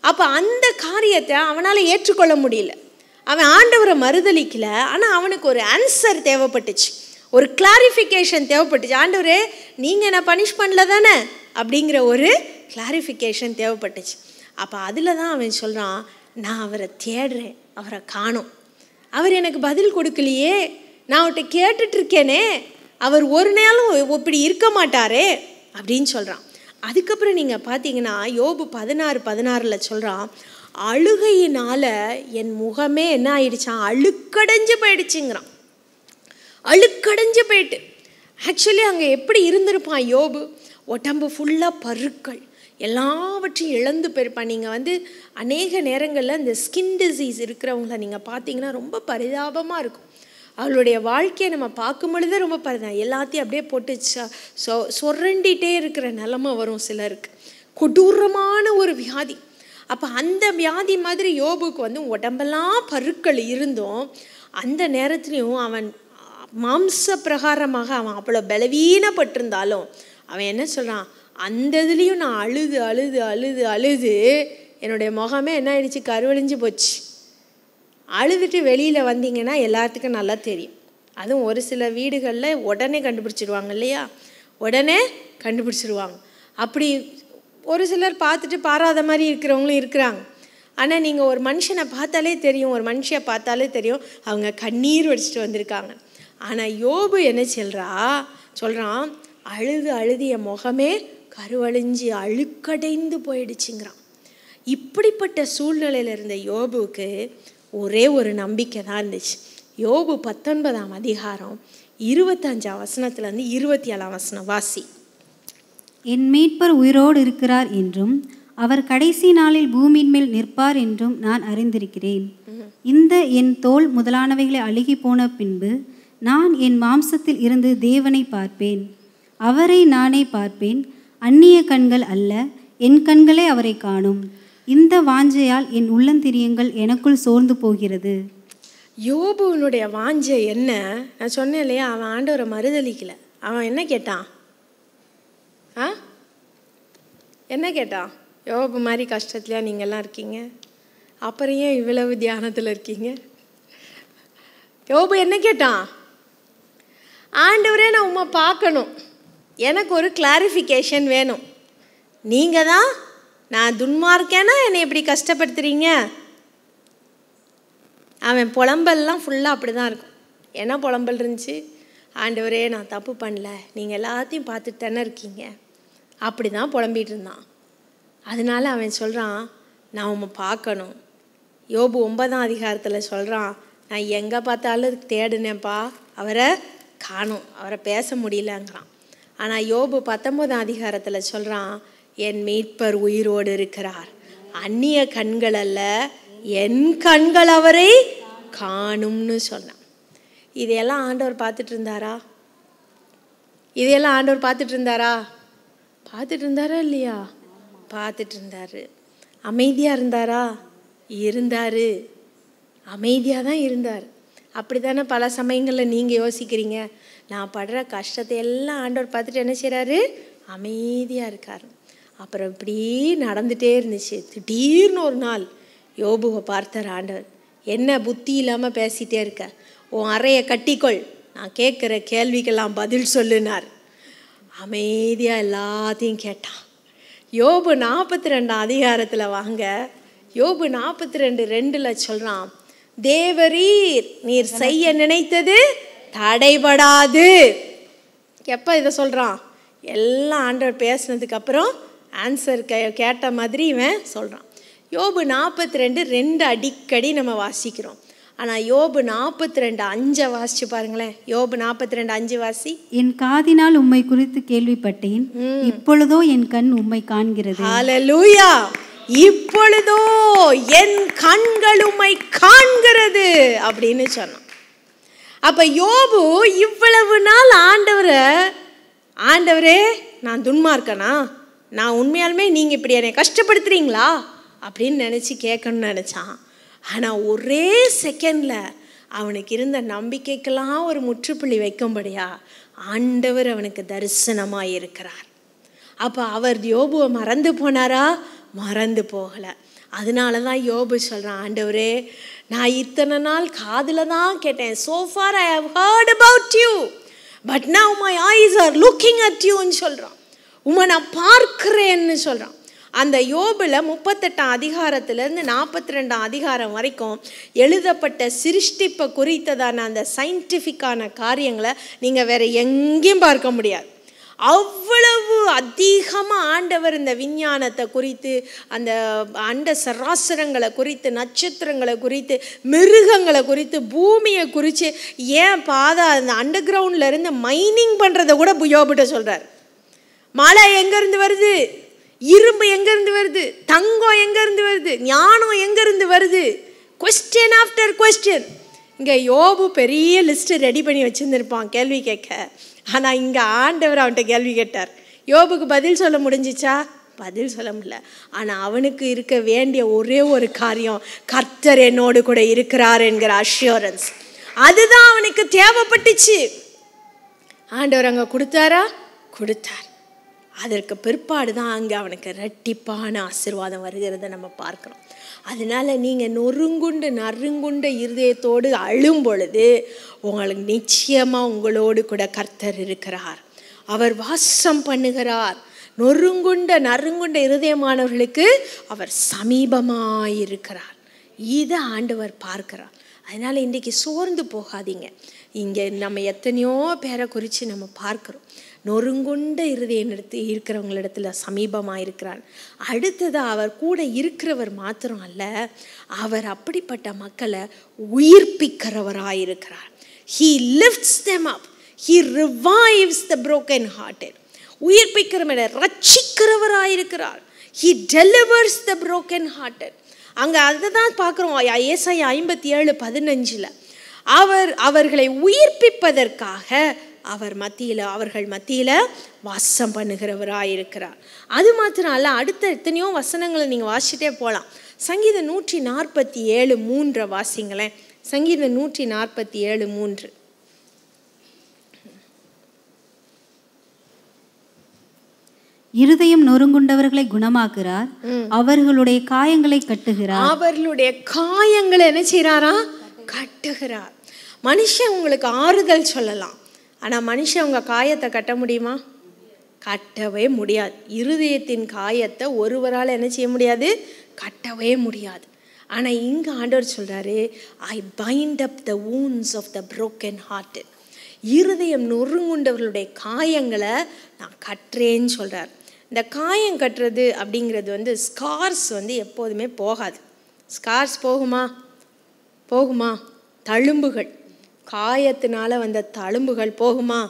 அப்போ அந்த காரியத்தை அவனால் ஏற்றுக்கொள்ள முடியல. அவன் ஆண்டவரை மறுதளிக்கல, ஆனால் அவனுக்கு ஒரு ஆன்சர் தேவைப்பட்டுச்சு, ஒரு கிளாரிஃபிகேஷன் தேவைப்பட்டுச்சு. ஆண்டவரே நீங்கள் என்ன பனிஷ் பண்ணல தானே அப்படிங்கிற ஒரு கிளாரிஃபிகேஷன் தேவைப்பட்டுச்சு. அப்போ அதில் தான் அவன் சொல்கிறான், நான் அவரை தேடுறேன், அவரை காணோம், அவர் எனக்கு பதில் கொடுக்கலையே, நான் அவர்கிட்ட கேட்டுட்ருக்கேனே, அவர் ஒரு நாளும் இப்படி இருக்க மாட்டாரே அப்படின்னு சொல்கிறான். அதுக்கப்புறம் நீங்கள் பார்த்தீங்கன்னா யோபு 16:16 சொல்கிறான், அழுகையினால் என் முகமே என்ன ஆயிடுச்சான்? அழுக்கடைஞ்சு போயிடுச்சுங்கிறான். அழுக்கடைஞ்சு போயிட்டு ஆக்சுவலி அங்கே எப்படி இருந்திருப்பான் யோபு? உடம்பு ஃபுல்லாக பருக்கள், எல்லாவற்றையும் இழந்து போயிருப்பான். நீங்கள் அநேக நேரங்களில் இந்த ஸ்கின் டிசீஸ் இருக்கிறவங்கள நீங்கள் பார்த்தீங்கன்னா ரொம்ப பரிதாபமாக இருக்கும். அவளுடைய வாழ்க்கையை நம்ம பார்க்கும் பொழுது ரொம்ப பரிதாபம். எல்லாத்தையும் அப்படியே போட்டு சொரண்டிகிட்டே இருக்கிற நிலமை வரும் சிலருக்கு. கொடூரமான ஒரு வியாதி. அப்போ அந்த வியாதி மாதிரி யோபுக்கு உடம்பெல்லாம் பருக்கள் இருந்தும் அந்த நேரத்துலையும் அவன் மாம்ச பிரகாரமாக அவன் அவ்வளோ பலவீனப்பட்டிருந்தாலும் அவன் என்ன சொல்கிறான்? அந்த இதுலேயும் நான் அழுது அழுது அழுது அழுது என்னுடைய முகமே என்ன ஆயிடுச்சு? கருவழிஞ்சு போச்சு. அழுதுட்டு வெளியில் வந்தீங்கன்னா எல்லாத்துக்கும் நல்லா தெரியும். அதுவும் ஒரு சில வீடுகளில் உடனே கண்டுபிடிச்சிடுவாங்க இல்லையா? உடனே கண்டுபிடிச்சிடுவாங்க. அப்படி ஒரு சிலர் பார்த்துட்டு பாராத மாதிரி இருக்கிறவங்களும் இருக்கிறாங்க. ஆனால் நீங்கள் ஒரு மனுஷனை பார்த்தாலே தெரியும், ஒரு மனுஷியை பார்த்தாலே தெரியும் அவங்க கண்ணீர் வடிச்சிட்டு வந்திருக்காங்க. ஆனால் யோபு என்ன சொல்கிறான்? அழுது அழுது என் முகமே கருவழிஞ்சு அழுக்கடைந்து போயிடுச்சுங்கிறான். இப்படிப்பட்ட சூழ்நிலையில் இருந்த யோபுக்கு ஒரே ஒரு நம்பிக்கை தான் இருந்துச்சு. யோபு 19ஆம் அதிகாரம் 25ஆம் வசனத்துலேருந்து 27ஆம் வசனம் வாசி. என் மீட்பர் உயிரோடு இருக்கிறார் என்றும் அவர் கடைசி நாளில் பூமியின் மேல் நிற்பார் என்றும் நான் அறிந்திருக்கிறேன். இந்த என் தோல் முதலானவைகளை அழுகி போன பின்பு நான் என் மாம்சத்தில் இருந்து தேவனை பார்ப்பேன். அவரை நானே பார்ப்பேன், அந்நிய கண்கள் அல்ல, என் கண்களே அவரை காணும். இந்த வாஞ்சையால் என் உள்ளந்திரியங்கள் எனக்குள் சோர்ந்து போகிறது. யோபுவனுடைய வாஞ்சை என்ன? நான் சொன்னேன் இல்லையா, அவன் ஆண்டவரை மறுதலிக்கல. அவன் என்ன கேட்டான்? என்ன கேட்டான்? யோபு மாதிரி கஷ்டத்துலையா நீங்கள்லாம் இருக்கீங்க? அப்புறம் ஏன் இவ்வளவு தியானத்தில் இருக்கீங்க? யோபு என்ன கேட்டான்? ஆண்டவரே, நான் உம்மை பார்க்கணும், எனக்கு ஒரு கிளாரிஃபிகேஷன் வேணும். நீங்கள் தான் நான் துன்மார்க்கேன்னா என்னை எப்படி கஷ்டப்படுத்துறீங்க? அவன் புலம்பல்லாம் ஃபுல்லாக அப்படி தான் இருக்கும். என்ன புலம்பல் இருந்துச்சு? ஆண்டவரே, நான் தப்பு பண்ணல, நீங்கள் எல்லாத்தையும் பார்த்துட்டு தானே இருக்கீங்க. அப்படி தான் புலம்பிகிட்டு இருந்தான். அதனால அவன் சொல்கிறான், நான் உம்மை பார்க்கணும். யோபு 9ஆம் அதிகாரத்தில் சொல்கிறான், நான் எங்கே பார்த்தாலும் தேடினேன்ப்பா, அவரை காணும், அவரை பேச முடியலங்கிறான். ஆனால் யோபு 19ஆம் அதிகாரத்தில் சொல்கிறான், என் மீட்பர் உயிரோடு இருக்கிறார், அந்நிய கண்கள் அல்ல, என் கண்கள் அவரை காணும்னு சொன்னான். இதையெல்லாம் ஆண்டவர் பார்த்துட்டு இருந்தாரா? இதையெல்லாம் ஆண்டவர் பார்த்துட்டு இருந்தாரா? பார்த்துட்டு இருந்தாரா இல்லையா? பார்த்துட்டு இருந்தார். அமைதியாக இருந்தாரா? இருந்தார். அமைதியாக தான் இருந்தார். அப்படி தானே பல சமயங்களில் நீங்கள் யோசிக்கிறீங்க, நான் படுற கஷ்டத்தை எல்லாம் ஆண்டவர் பார்த்துட்டு என்ன செய்கிறாரு? அமைதியாக இருக்கார். அப்புறம் இப்படி நடந்துகிட்டே இருந்துச்சு. திடீர்னு ஒரு நாள் யோபுவை பார்த்தார் ஆண்டவர். என்ன புத்தி இல்லாமல் பேசிகிட்டே இருக்க, உன் அறையை கட்டிக்கொள், நான் கேட்குற கேள்விக்கெல்லாம் பதில் சொல்லுனார். அமைதியாக எல்லாத்தையும் கேட்டான். யோபு 42ஆம் அதிகாரத்தில் வாங்க. யோபு 42:2 சொல்கிறான், தேவரீர் நீர் செய்ய நினைத்தது தடைபடாது. எப்போ இதை சொல்கிறான்? எல்லாம் ஆண்டவர் பேசினதுக்கு அப்புறம் ஆன்சர் கேட்ட மாதிரி இவன் சொல்கிறான். யோபு 42:2 அடிக்கடி நம்ம வாசிக்கிறோம். ஆனால் யோபு 42:5 வாசிச்சு பாருங்களேன். யோபு 42:5 வாசி. என் காதினால் உம்மை குறித்து கேள்விப்பட்டேன், இப்பொழுதோ என் கண் உம்மை காண்கிறது. ஹல்லேலூயா! இப்பொழுதோ என் கண்கள் உம்மை காண்கிறது அப்படின்னு சொன்னான். அப்ப யோபு இவ்வளவு நாள் ஆண்டவரே, நான் துன்மார்க்கனா, நான் உண்மையாலுமே நீங்க இப்படி என்னை கஷ்டப்படுத்துறீங்களா அப்படின்னு நினைச்சு கேட்கணும்னு நினைச்சான். ஆனால் ஒரே செகண்டில் அவனுக்கு இருந்த நம்பிக்கைக்கெல்லாம் ஒரு முற்றுப்புள்ளி வைக்கும்படியா ஆண்டவர் அவனுக்கு தரிசனமாக இருக்கிறார். அப்போ அவர் யோபுவை மறந்து போனாரா? மறந்து போகலை. அதனால தான் யோபு சொல்கிறான், ஆண்டவரே, நான் இத்தனை நாள் காதில் தான் கேட்டேன், so far I have heard about you but now my eyes are looking at youன்னு சொல்கிறான். உம்மை நான் பார்க்கிறேன்னு சொல்கிறான். அந்த யோபில் 38ஆம் அதிகாரத்திலேருந்து 42ஆம் அதிகாரம் வரைக்கும் எழுதப்பட்ட சிருஷ்டிப்பை குறித்ததான அந்த சயின்டிஃபிக்கான காரியங்களை நீங்கள் வேறு எங்கேயும் பார்க்க முடியாது. அவ்வளவு அதிகமாக ஆண்டவர் இந்த விஞ்ஞானத்தை குறித்து, அந்த அண்ட சராசரங்களை குறித்து, நட்சத்திரங்களை குறித்து, மிருகங்களை குறித்து, பூமியை குறித்து, ஏன் அந்த அண்டர் கிரவுண்டில் இருந்து மைனிங் பண்ணுறதை கூட யோபிட்ட சொல்கிறார். மழை எங்கேருந்து வருது, இரும்பு எங்கேருந்து வருது, தங்கம் எங்கேருந்து வருது, ஞானம் எங்கேருந்து வருது, கொஸ்டின் ஆஃப்டர் கொஸ்டின். இங்கே யோபு பெரிய லிஸ்ட்டு ரெடி பண்ணி வச்சுருந்துருப்பான் கேள்வி கேட்க. ஆனால் இங்கே ஆண்டவர் அவன்கிட்ட கேள்வி கேட்டார். யோபுக்கு பதில் சொல்ல முடிஞ்சிச்சா? பதில் சொல்ல முடியல. ஆனால் அவனுக்கு இருக்க வேண்டிய ஒரே ஒரு காரியம், கர்த்தர் என்னோடு கூட இருக்கிறார் என்கிற அஷ்யூரன்ஸ். அதுதான் அவனுக்கு தேவைப்பட்டுச்சு. ஆண்டவர் அங்கே கொடுத்தாரா? கொடுத்தார். அதற்கு பிற்பாடு தான் அங்கே அவனுக்கு இரட்டிப்பான ஆசீர்வாதம் வருகிறத நம்ம பார்க்குறோம். அதனால் நீங்கள் நறுங்குண்ட இருதயத்தோடு அழும் பொழுது உங்களுக்கு நிச்சயமாக உங்களோடு கூட கர்த்தர் இருக்கிறார். அவர் வாசம் பண்ணுகிறார். நறுங்குண்ட இருதயமானவர்களுக்கு அவர் சமீபமாயிருக்கிறார். இதை ஆண்டவர் பார்க்கிறார். அதனால் இன்றைக்கி சோர்ந்து போகாதீங்க. இங்கே நம்ம எத்தனையோ பேரை குறித்து நம்ம பார்க்குறோம். நொறுங்குண்ட இருதயம் இருக்கிறவங்களிடத்துல சமீபமாக இருக்கிறார். அடுத்தது அவர் கூட இருக்கிறவர் மாத்திரம் அல்ல, அவர் அப்படிப்பட்ட மக்களை உயிர்ப்பிக்கிறவராயிருக்கிறார். He lifts them up. He revives the broken hearted. உயிர்ப்பிக்கிறவரை ரட்சிக்கிறவராயிருக்கிறார். He delivers the broken hearted. அங்கே அதை தான் பார்க்குறோம். ஏசாயா 57:15 அவர்களை உயிர்ப்பிப்பதற்காக அவர்கள் மத்தியில் வாசம் பண்ணுகிறவராயிருக்கிறார். அது மாத்திரம் அல்ல, அடுத்த எத்தனையோ வசனங்களை நீங்கள் வாசிட்டே போகலாம். சங்கீதம் 147:3 வாசிங்களேன். சங்கீதம் 147:3. இருதயம் நொறுங்குண்டவர்களை குணமாக்குறார், அவர்களுடைய காயங்களை கட்டுகிறார். அவர்களுடைய காயங்களை என்ன செய்யறாரா? கட்டுகிறார். மனுஷன் உங்களுக்கு ஆறுதல் சொல்லலாம், ஆனா மனுஷன் உங்க காயத்தை கட்ட முடியுமா? கட்டவே முடியாது. இருதயத்தின் காயத்தை ஒருவரால் என்ன செய்ய முடியாது? கட்டவே முடியாது. ஆனா இங்க ஆண்டவர் சொல்றாரு, I bind up the wounds of the broken hearted. இருதயம் நொறுங்குண்டவர்களுடைய காயங்களை நான் கட்டுறேன்னு சொல்றார். இந்த காயம் கட்டுறது அப்படிங்கிறது வந்து ஸ்கார்ஸ் வந்து எப்போதுமே போகாது. ஸ்கார்ஸ் போகுமா? போகுமா? தழும்புகள், காயத்தினால வந்த தழும்புகள் போகுமா?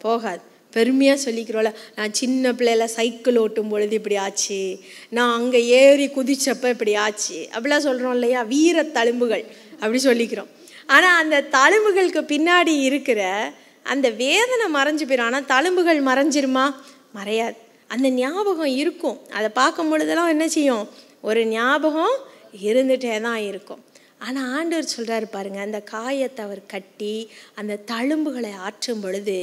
போகாது. பெருமையாக சொல்லிக்கிறோம்ல, நான் சின்ன பிள்ளையில சைக்கிள் ஓட்டும் பொழுது இப்படி ஆச்சு, நான் அங்கே ஏறி குதிச்சப்ப இப்படி ஆச்சு, அப்படிலாம் சொல்கிறோம் இல்லையா? வீர தழும்புகள் அப்படி சொல்லிக்கிறோம். ஆனால் அந்த தழும்புகளுக்கு பின்னாடி இருக்கிற அந்த வேதனை மறைஞ்சு போயிடும். ஆனால் தழும்புகள் மறைஞ்சிருமா? மறையாது. அந்த ஞாபகம் இருக்கும். அதை பார்க்கும் பொழுதெல்லாம் என்ன செய்யும்? ஒரு ஞாபகம் இருந்துகிட்டே தான் இருக்கும். ஆனால் ஆண்டவர் சொல்கிறாரு பாருங்க, அந்த காயத்தை அவர் கட்டி அந்த தழும்புகளை ஆற்றும் பொழுது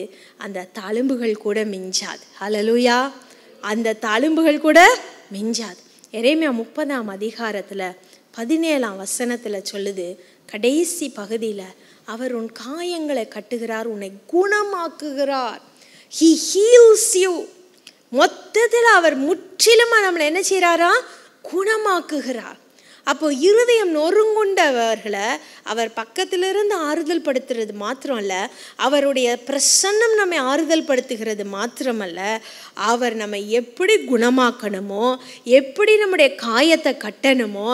அந்த தழும்புகள் கூட மிஞ்சாது. ஹல்லேலூயா! அந்த தழும்புகள் கூட மிஞ்சாது. எரேமியா 30 17 சொல்லுது, கடைசி பகுதியில் அவர் உன் காயங்களை கட்டுகிறார், உன்னை குணமாக்குகிறார். He heals you. மொத்தத்தில் அவர் முற்றிலுமா நம்மளை என்ன செய்கிறாரா? குணமாக்குகிறார். அப்போ இருதயம் நொறுங்குண்டவர்களை அவர் பக்கத்திலிருந்து ஆறுதல் படுத்துறது மாத்திரம் அல்ல, அவருடைய பிரசன்னம் நம்மை ஆறுதல் படுத்துகிறது மாத்திரமல்ல, அவர் நம்ம எப்படி குணமாக்கணுமோ, எப்படி நம்முடைய காயத்தை கட்டணுமோ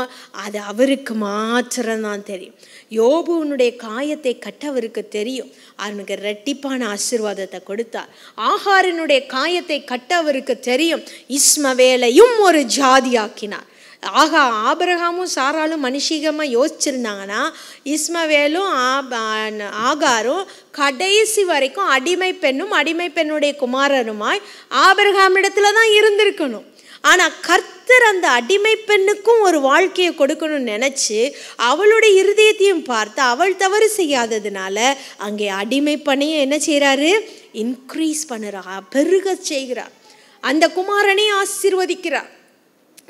அது அவருக்கு மாத்திரம்தான் தெரியும். யோபுவனுடைய காயத்தை கட்ட அவருக்கு தெரியும். அவனுக்கு ரெட்டிப்பான ஆசீர்வாதத்தை கொடுத்தார். ஆகாரினுடைய காயத்தை கட்ட அவருக்கு தெரியும். இஸ்மவேலையும் ஒரு ஜாதியாக்கினார். ஆபிரகாமும் சாராலும் மனுஷிகமாக யோசிச்சிருந்தாங்கன்னா இஸ்மவேலும் ஆகாரும் கடைசி வரைக்கும் அடிமை பெண்ணும் அடிமை பெண்ணுடைய குமாரருமாய் ஆபிரகாமிடத்துல தான் இருந்திருக்கணும். ஆனால் கர்த்தர் அந்த அடிமை பெண்ணுக்கும் ஒரு வாழ்க்கையை கொடுக்கணும்னு நினச்சி அவளுடைய இருதயத்தையும் பார்த்து அவள் தவறு செய்யாததுனால அங்கே அடிமை பணியை என்ன செய்கிறாரு? இன்க்ரீஸ் பண்ணுறார், பெருக செய்கிறார். அந்த குமாரனையும் ஆசீர்வதிக்கிறார்.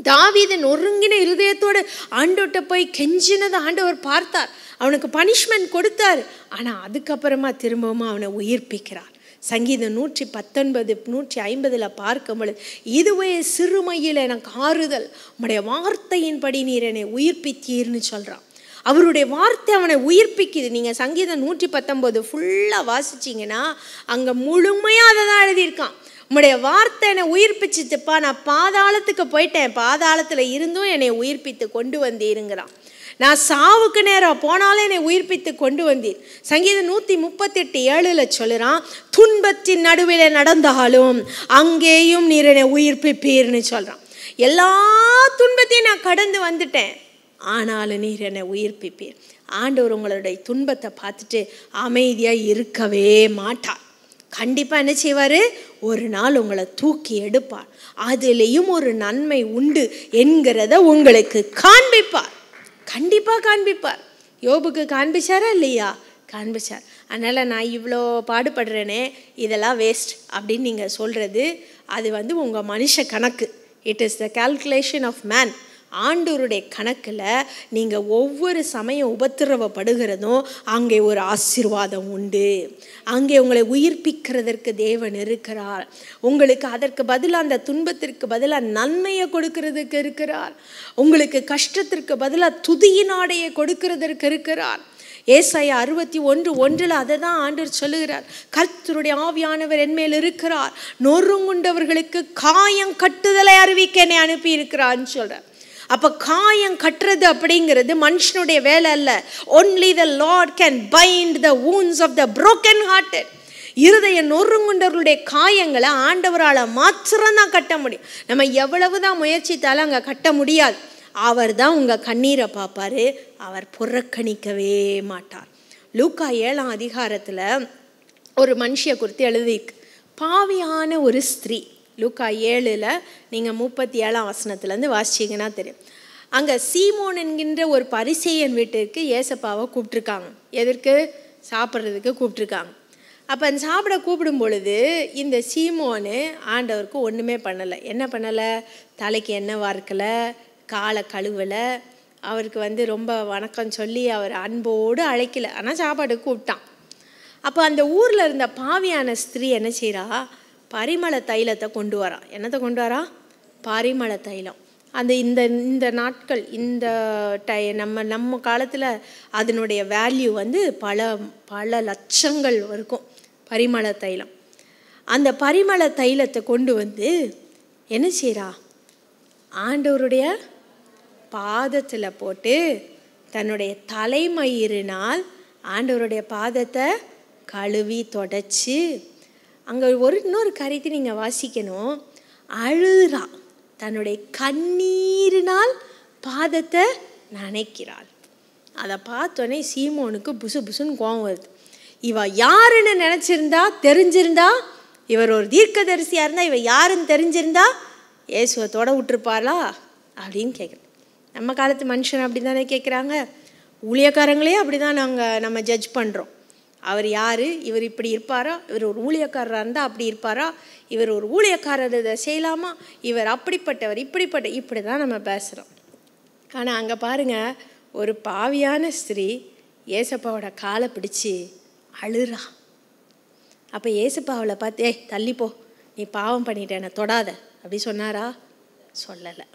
தாவீது நொறுங்கின இருதயத்தோடு ஆண்டவர்கிட்ட போய் கெஞ்சினதை ஆண்டவர் பார்த்தார், அவனுக்கு பனிஷ்மெண்ட் கொடுத்தார். ஆனால் அதுக்கப்புறமா திரும்பவும் அவனை உயிர்ப்பிக்கிறார். சங்கீதம் 119 150 பார்க்கும்பொழுது, இதுவே சிறுமையில் எனக்கு ஆறுதல், உம்முடைய வார்த்தையின்படி நீர் என்னை உயிர்ப்பித்தீர்னு சொல்கிறான். அவருடைய வார்த்தை அவனை உயிர்ப்பிக்குது. நீங்கள் சங்கீதம் 119 ஃபுல்லாக வாசிச்சிங்கன்னா அங்கே முழுமையாக அதை தான் எழுதியிருக்கான். உம்முடைய வார்த்தை என்னை உயிர்ப்பிச்சுட்டுப்பா, நான் பாதாளத்துக்கு போயிட்டேன், பாதாளத்தில் இருந்தும் என்னை உயிர்ப்பித்து கொண்டு வந்தீருங்கிறான். நான் சாவுக்கு நேரம் போனாலும் என்னை உயிர்ப்பித்து கொண்டு வந்தீர். சங்கீதம் 138:7 சொல்லுறான், துன்பத்தின் நடுவில் நடந்தாலும் அங்கேயும் நீர் என்னை உயிர்ப்பிப்பீர்னு சொல்கிறான். எல்லா துன்பத்தையும் நான் கடந்து வந்துட்டேன், ஆனாலும் நீர் என்னை உயிர்ப்பிப்பீர். ஆண்டவர் உங்களுடைய துன்பத்தை பார்த்துட்டு அமைதியாக இருக்கவே மாட்டார். கண்டிப்பாக என்ன செய்வார்? ஒரு நாள் உங்களை தூக்கி எடுப்பார், அதுலேயும் ஒரு நன்மை உண்டு என்கிறத உங்களுக்கு காண்பிப்பார். கண்டிப்பாக காண்பிப்பார். யோபுக்கு காண்பிச்சாரா இல்லையா? காண்பிச்சார். அதனால் நான் இவ்வளோ பாடுபடுறேனே இதெல்லாம் வேஸ்ட் அப்படின்னு நீங்கள் சொல்கிறது அது உங்கள் மனுஷ கணக்கு. It is the calculation of man. ஆண்டவருடைய கணக்கில் நீங்கள் ஒவ்வொரு சமயம் உபத்திரவப்படுகிறதும் அங்கே ஒரு ஆசீர்வாதம் உண்டு. அங்கே உங்களை உயிர்ப்பிக்கிறதற்கு தேவன் இருக்கிறார். உங்களுக்கு அதற்கு பதிலாக, அந்த துன்பத்திற்கு பதிலாக நன்மையை கொடுக்கிறதுக்கு இருக்கிறார். உங்களுக்கு கஷ்டத்திற்கு பதிலாக துதியினாடையை கொடுக்கிறதற்கு இருக்கிறார். ஏசாயா 61:1 அதை தான் ஆண்டவர் சொல்லுகிறார், கர்த்தருடைய ஆவியானவர் என்மேல் இருக்கிறார், நொறுங்குண்டவர்களுக்கு காயம் கட்டுதலை அறிவிக்க என்னை அனுப்பி இருக்கிறான்னு சொல்கிறார். அப்போ காயம் கட்டுறது அப்படிங்கிறது மனுஷனுடைய வேலை அல்ல. only the Lord can bind the wounds of the broken hearted. இருதய நொறுங்குண்டவர்களுடைய காயங்களை ஆண்டவரால் மாத்திரம்தான் கட்ட முடியும். நம்ம எவ்வளவுதான் முயற்சித்தாலும் அங்கே கட்ட முடியாது. அவர் தான் உங்கள் கண்ணீரை பார்ப்பார், அவர் புறக்கணிக்கவே மாட்டார். லூக்கா 7 ஒரு மனுஷியை குறித்து எழுதியிருக்கு, பாவியான ஒரு ஸ்திரீ. லூக்கா 7 நீங்கள் 37 வாசிச்சிங்கன்னா தெரியும். அங்கே சீமோன் என்கின்ற ஒரு பரிசேயன் வீட்டிற்கு ஏசப்பாவை கூப்பிட்ருக்காங்க. எதற்கு? சாப்பிட்றதுக்கு கூப்பிட்ருக்காங்க. அப்போ அந்த சாப்பிட கூப்பிடும் பொழுது இந்த சீமோனு ஆண்டவருக்கு ஒன்றுமே பண்ணலை. என்ன பண்ணலை? தலைக்கு எண்ணெய் வார்க்கலை, காலை கழுவலை, அவருக்கு ரொம்ப வணக்கம் சொல்லி அவர் அன்போடு அழைக்கலை. ஆனால் சாப்பாடுக்கு கூப்பிட்டான். அப்போ அந்த ஊரில் இருந்த பாவியான ஸ்திரீ என்ன செய்கிறா? பரிமள தைலத்தை கொண்டு வரா. என்னத்தை கொண்டு வரா? பரிமள தைலம். அந்த இந்த நாட்கள் இந்த நம்ம காலத்தில் அதனுடைய வேல்யூ பல லட்சங்கள் இருக்கும். பரிமள தைலம். அந்த பரிமள தைலத்தை கொண்டு என்ன செய்கிறா? ஆண்டவருடைய பாதத்தில் போட்டு தன்னுடைய தலைமயிரினால் ஆண்டவருடைய பாதத்தை கழுவி தொடச்சி, அங்கே இன்னொரு காரியத்தை நீங்கள் வாசிக்கணும். அழுறா. தன்னுடைய கண்ணீரினால் பாதத்தை நனைக்கிறாள். அதை பார்த்தோன்னே சீமோனுக்கு புசு புசுன்னு கோவம் வருது. இவ யாருன்னு நினச்சிருந்தா, தெரிஞ்சிருந்தா, இவர் ஒரு தீர்க்கதரிசியாக இருந்தால் இவ யாருன்னு தெரிஞ்சிருந்தா இயேசுவை தொட விட்டுருப்பாளா அப்படின்னு கேட்குறேன். நம்ம காலத்து மனுஷன் அப்படி தானே கேட்குறாங்க. ஊழியக்காரங்களே அப்படி தான் நம்ம ஜட்ஜ் பண்ணுறோம். அவர் யார்? இவர் இப்படி இருப்பாரா? இவர் ஒரு ஊழியக்காரராக இருந்தால் அப்படி இருப்பாரா? இவர் ஒரு ஊழியக்காரர் இதை செய்யலாமா? இவர் அப்படிப்பட்டவர் இப்படி தான் நம்ம பேசுகிறோம். ஆனால் அங்கே பாருங்கள், ஒரு பாவியான ஸ்திரீ ஏசப்பாவோட காலை பிடிச்சி அழுறா. அப்போ ஏசப்பாவளை பார்த்து, தள்ளிப்போ, நீ பாவம் பண்ணிட்ட, என்னை தொடாத அப்படி சொன்னாரா? சொல்லலை.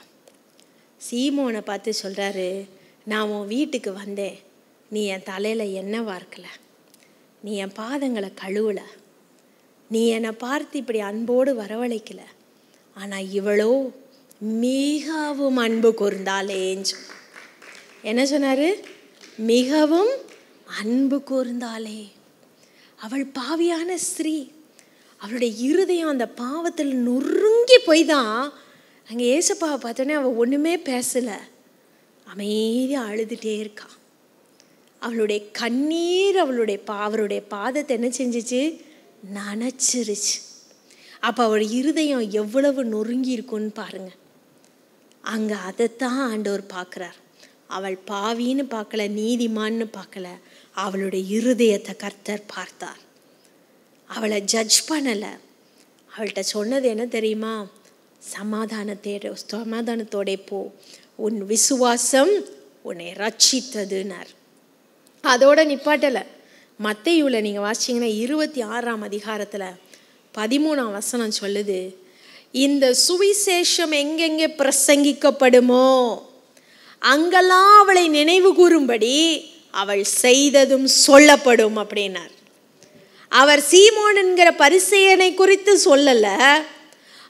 சீமோனை பார்த்து சொல்கிறாரு, நான் உன் வீட்டுக்கு வந்தேன், நீ என் தலையில் எண்ணெய் வார்க்கலை, நீ என் பாதங்களை கழுவலை, நீ என்னை பார்த்து இப்படி அன்போடு வரவழைக்கலை, ஆனால் இவளோ மிகவும் அன்பு கூர்ந்தாளேன்னு. என்ன சொன்னார்? மிகவும் அன்பு கூர்ந்தாளே. அவள் பாவியான ஸ்திரீ. அவளுடைய இருதயம் அந்த பாவத்தில் நொறுங்கி போய் தான் அங்கே ஏசப்பாவை பார்த்தோன்னே அவள் ஒன்றுமே பேசலை, அமைதியாக அழுதுகிட்டே இருக்கா. அவளுடைய கண்ணீர் அவருடைய பாதத்தை என்ன செஞ்சிச்சு? நனைச்சிருச்சு. அப்போ அவள் இருதயம் எவ்வளவு நொறுங்கி இருக்குன்னு பாருங்க. அங்கே அதைத்தான் ஆண்டவர் பார்க்குறார். அவள் பாவின்னு பார்க்கல, நீதிமான்னு பார்க்கல, அவளுடைய இருதயத்தை கர்த்தர் பார்த்தார். அவளை ஜட்ஜ் பண்ணலை. அவள்கிட்ட சொன்னது என்ன தெரியுமா? சமாதானத்தோட போ, உன் விசுவாசம் உன்னை ரட்சித்ததுன்னார். அதோட நிப்பாட்டலை. மத்தேயுவில் நீங்கள் வாசிச்சிங்கன்னா 26ஆம் அதிகாரத்தில் 13ஆம் வசனம் சொல்லுது, இந்த சுவிசேஷம் எங்கெங்கே பிரசங்கிக்கப்படுமோ அங்கெல்லாம் அவளை நினைவு கூறும்படி அவள் செய்ததும் சொல்லப்படும் அப்படின்னார். அவர் சீமோன் என்கிற பரிசேயனை குறித்து சொல்லலை.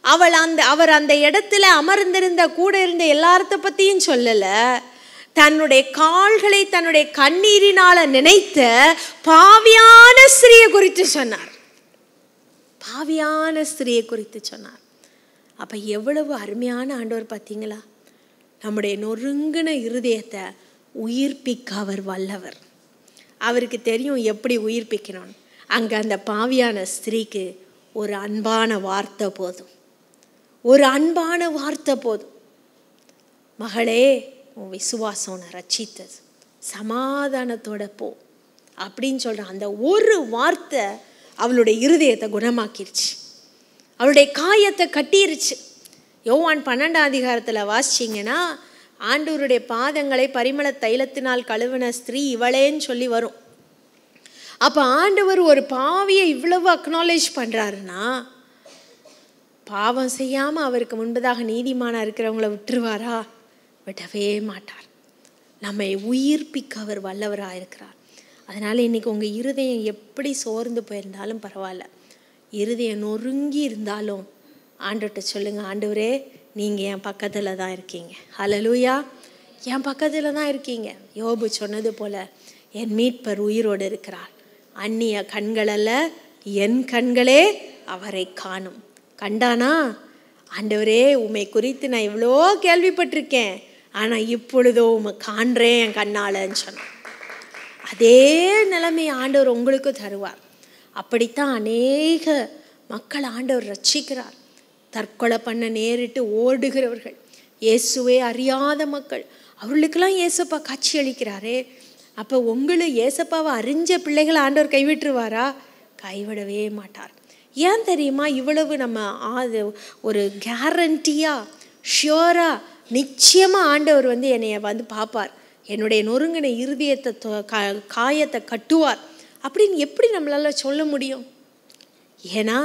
அவர் அந்த இடத்துல அமர்ந்திருந்த கூட இருந்த எல்லார்த்த பற்றியும் சொல்லலை. தன்னுடைய கால்களை தன்னுடைய கண்ணீரினால நினைத்த பாவியான ஸ்திரியை குறித்து சொன்னார். பாவியான ஸ்திரியை குறித்து சொன்னார். அப்போ எவ்வளவு அருமையான ஆண்டவர் பார்த்தீங்களா? நம்முடைய நொறுங்கின இருதயத்தை உயிர்ப்பிக்க அவர் வல்லவர். அவருக்கு தெரியும் எப்படி உயிர்ப்பிக்கணும். அங்கே அந்த பாவியான ஸ்திரீக்கு ஒரு அன்பான வார்த்தை போதும். ஒரு அன்பான வார்த்தை போதும். மகளே, உன் விசுவாசம் உன்னை ரட்சித்தது, சமாதானத்தோட போ அப்படின்னு சொல்கிற அந்த ஒரு வார்த்தை அவளுடைய இருதயத்தை குணமாக்கிருச்சு. அவளுடைய காயத்தை கட்டிருச்சு. யோவான் 12ஆம் அதிகாரத்தில் வாசிச்சிங்கன்னா ஆண்டவருடைய பாதங்களை பரிமள தைலத்தினால் கழுவின ஸ்திரீ இவளேன்னு சொல்லி வரும். அப்போ ஆண்டவர் ஒரு பாவியை இவ்வளவு அக்னாலேஜ் பண்ணுறாருன்னா, பாவம் செய்யாமல் அவருக்கு முன்பதாக நீதிமானாக இருக்கிறவங்கள விட்டுருவாரா? விடவே மாட்டார். நம்மை உயிர்ப்பிக்க அவர் வல்லவராக இருக்கிறார். அதனால் இன்றைக்கி உங்கள் இருதயம் எப்படி சோர்ந்து போயிருந்தாலும் பரவாயில்ல, இருதயம் நொறுங்கி இருந்தாலும் ஆண்டவர்கிட்ட சொல்லுங்கள், ஆண்டவரே நீங்கள் என் பக்கத்தில் தான் இருக்கீங்க. ஹல்லேலூயா, என் பக்கத்தில் தான் இருக்கீங்க. யோபு சொன்னது போல் என் மீட்பர் உயிரோடு இருக்கிறார். அந்நிய கண்களல்ல, என் கண்களே அவரை காணும். கண்டானா? ஆண்டவரே, உம்மை குறித்து நான் இவ்வளோ கேள்விப்பட்டிருக்கேன், ஆனால் இப்பொழுதோ உம்மை காண்றேன் என் கண்ணாலன்னு சொன்னான். அதே நிலைமை ஆண்டவர் உங்களுக்கு தருவார். அப்படித்தான் அநேக மக்கள் ஆண்டவர் ரட்சிக்கிறார். தற்கொலை பண்ண நேரிட்டு ஓடுகிறவர்கள், இயேசுவே அறியாத மக்கள், அவர்களுக்கெல்லாம் ஏசப்பா காட்சி அளிக்கிறாரே. அப்போ உங்களை ஏசப்பாவை அறிஞ்ச பிள்ளைகளை ஆண்டவர் கைவிட்டுருவாரா? கைவிடவே மாட்டார். ஏன் தெரியுமா? இவ்வளவு நம்ம ஒரு கேரண்டியாக ஷியோராக நிச்சயமாக ஆண்டவர் வந்து என்னைய வந்து பார்ப்பார், என்னுடைய நொறுங்கின இருதயத்தை காயத்தை கட்டுவார் அப்படின்னு எப்படி நம்மளால் சொல்ல முடியும்? ஏன்னா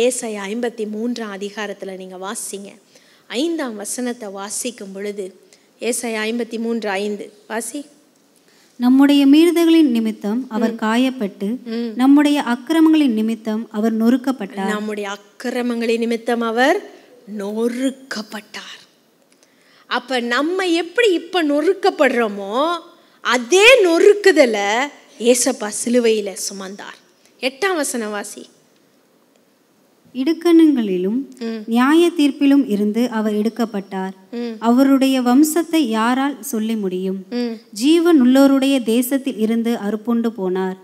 ஏசாயா 53 அதிகாரத்தில் நீங்கள் வாசிங்க, 5ஆம் வசனத்தை வாசிக்கும் பொழுது, ஏசாயா 53:5 வாசி. நம்முடைய மீறுதல்களின் நிமித்தம் அவர் காயப்பட்டு, நம்முடைய அக்கிரமங்களின் நிமித்தம் அவர் நொறுக்கப்பட்டார். நம்முடைய அக்கிரமங்களின் நிமித்தம் அவர் நொறுக்கப்பட்டார். அப்ப நம்ம எப்படி இப்ப நொறுக்கப்படுறோமோ அதே நொறுக்குதலை ஏசப்பா சிலுவையில சுமந்தார். 8ஆம் வசனம் வாசி. இடுக்கண்களிலும் நியாய தீர்ப்பிலும் இருந்து அவர் எடுக்கப்பட்டார். அவருடைய வம்சத்தை யாரால் சொல்லி முடியும்? ஜீவன் உள்ளோருடைய தேசத்தில் இருந்து அறுப்புண்டு போனார்.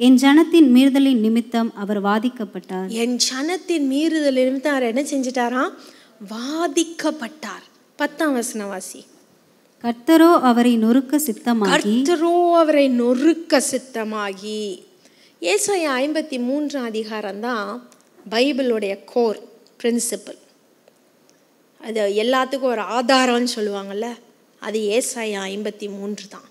என் ஜனத்தின் மீறுதலின் நிமித்தம் அவர் வாதிக்கப்பட்டார். என் ஜனத்தின் மீறுதல் நிமித்தம் அவர் என்ன செஞ்சிட்டாராம்? வாதிக்கப்பட்டார். 10ஆம் வசனம் வாசி. கர்த்தரோ அவரை நொறுக்க சித்தமாகி. ஏசாயா 53 அதிகாரம் தான் பைபிளுடைய கோர் பிரின்சிபல். அது எல்லாத்துக்கும் ஒரு ஆதாரம்னு சொல்லுவாங்கள்ல, அது ஏசாயா 53 தான்.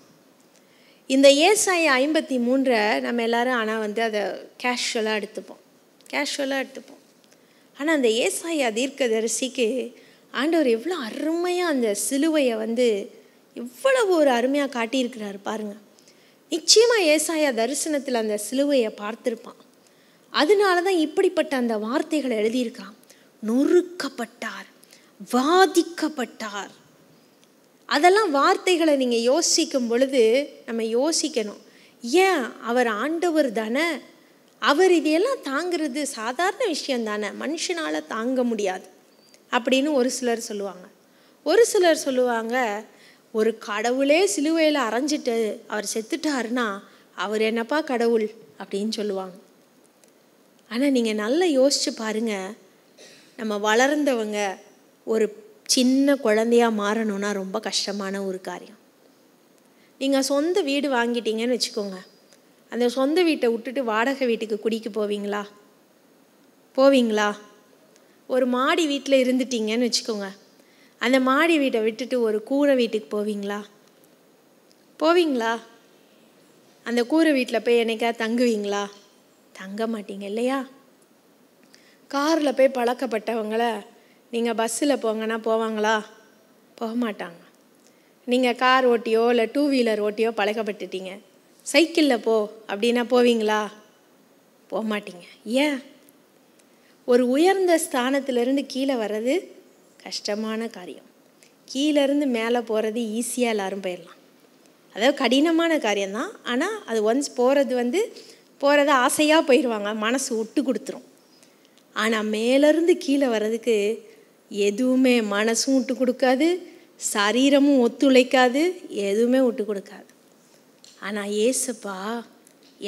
இந்த ஏசாயா 53 நம்ம எல்லாரும் ஆனால் வந்து அதை கேஷுவலாக எடுத்துப்போம். ஆனால் அந்த ஏசாயா தீர்க்கதரிசிக்கு ஆண்டவர் எவ்வளோ அருமையாக அந்த சிலுவையை வந்து எவ்வளவு ஒரு அருமையாக காட்டியிருக்கிறாரு பாருங்கள். நிச்சயமாக ஏசாயா தரிசனத்தில் அந்த சிலுவையை பார்த்துருப்பான். அதனால தான் இப்படிப்பட்ட அந்த வார்த்தைகளை எழுதியிருக்கான். நொறுக்கப்பட்டார், வாதிக்கப்பட்டார். அதெல்லாம் வார்த்தைகளை நீங்கள் யோசிக்கும் பொழுது நம்ம யோசிக்கணும், ஏன் அவர் ஆண்டவர் தானே, அவர் இதையெல்லாம் தாங்கிறது சாதாரண விஷயம் தானே, மனுஷனால் தாங்க முடியாது அப்படின்னு ஒரு சிலர் சொல்லுவாங்க. ஒரு சிலர் சொல்லுவாங்க, ஒரு கடவுளே சிலுவையில் அரைஞ்சிட்டு அவர் செத்துட்டாருன்னா அவர் என்னப்பா கடவுள் அப்படின்னு சொல்லுவாங்க. ஆனால் நீங்கள் நல்லா யோசிச்சு பாருங்கள், நம்ம வளர்ந்தவங்க ஒரு சின்ன குழந்தையாக மாறணும்னா ரொம்ப கஷ்டமான ஒரு காரியம். நீங்கள் சொந்த வீடு வாங்கிட்டீங்கன்னு வச்சுக்கோங்க, அந்த சொந்த வீட்டை விட்டுட்டு வாடகை வீட்டுக்கு குடிக்க போவீங்களா? ஒரு மாடி வீட்டில் இருந்துட்டீங்கன்னு வச்சுக்கோங்க, அந்த மாடி வீட்டை விட்டுட்டு ஒரு கூரை வீட்டுக்கு போவீங்களா? அந்த கூரை வீட்டில் போய் என்னைக்கா தங்குவீங்களா? தங்க மாட்டீங்க இல்லையா? காரில் போய் பழக்கப்பட்டவங்கள நீங்கள் பஸ்ஸில் போங்கன்னா போவாங்களா? போக மாட்டாங்க. நீங்கள் கார் ஓட்டியோ இல்லை 2 வீலர் ஓட்டியோ பழக்கப்பட்டுட்டீங்க, சைக்கிளில் போ அப்படின்னா போவீங்களா? போக மாட்டீங்க. ஏன்? ஒரு உயர்ந்த ஸ்தானத்திலிருந்து கீழே வர்றது கஷ்டமான காரியம். கீழேருந்து மேலே போகிறது ஈஸியாக எல்லோரும் போயிடலாம். அதாவது கடினமான காரியம்தான். ஆனால் அது ஒன்ஸ் போகிறது ஆசையாக போயிடுவாங்க, மனசு விட்டு கொடுத்துரும். ஆனால் மேலேருந்து கீழே வர்றதுக்கு எதுவுமே மனசும் விட்டு கொடுக்காது, சரீரமும் ஒத்துழைக்காது, எதுவுமே விட்டு கொடுக்காது. ஆனால் ஏசப்பா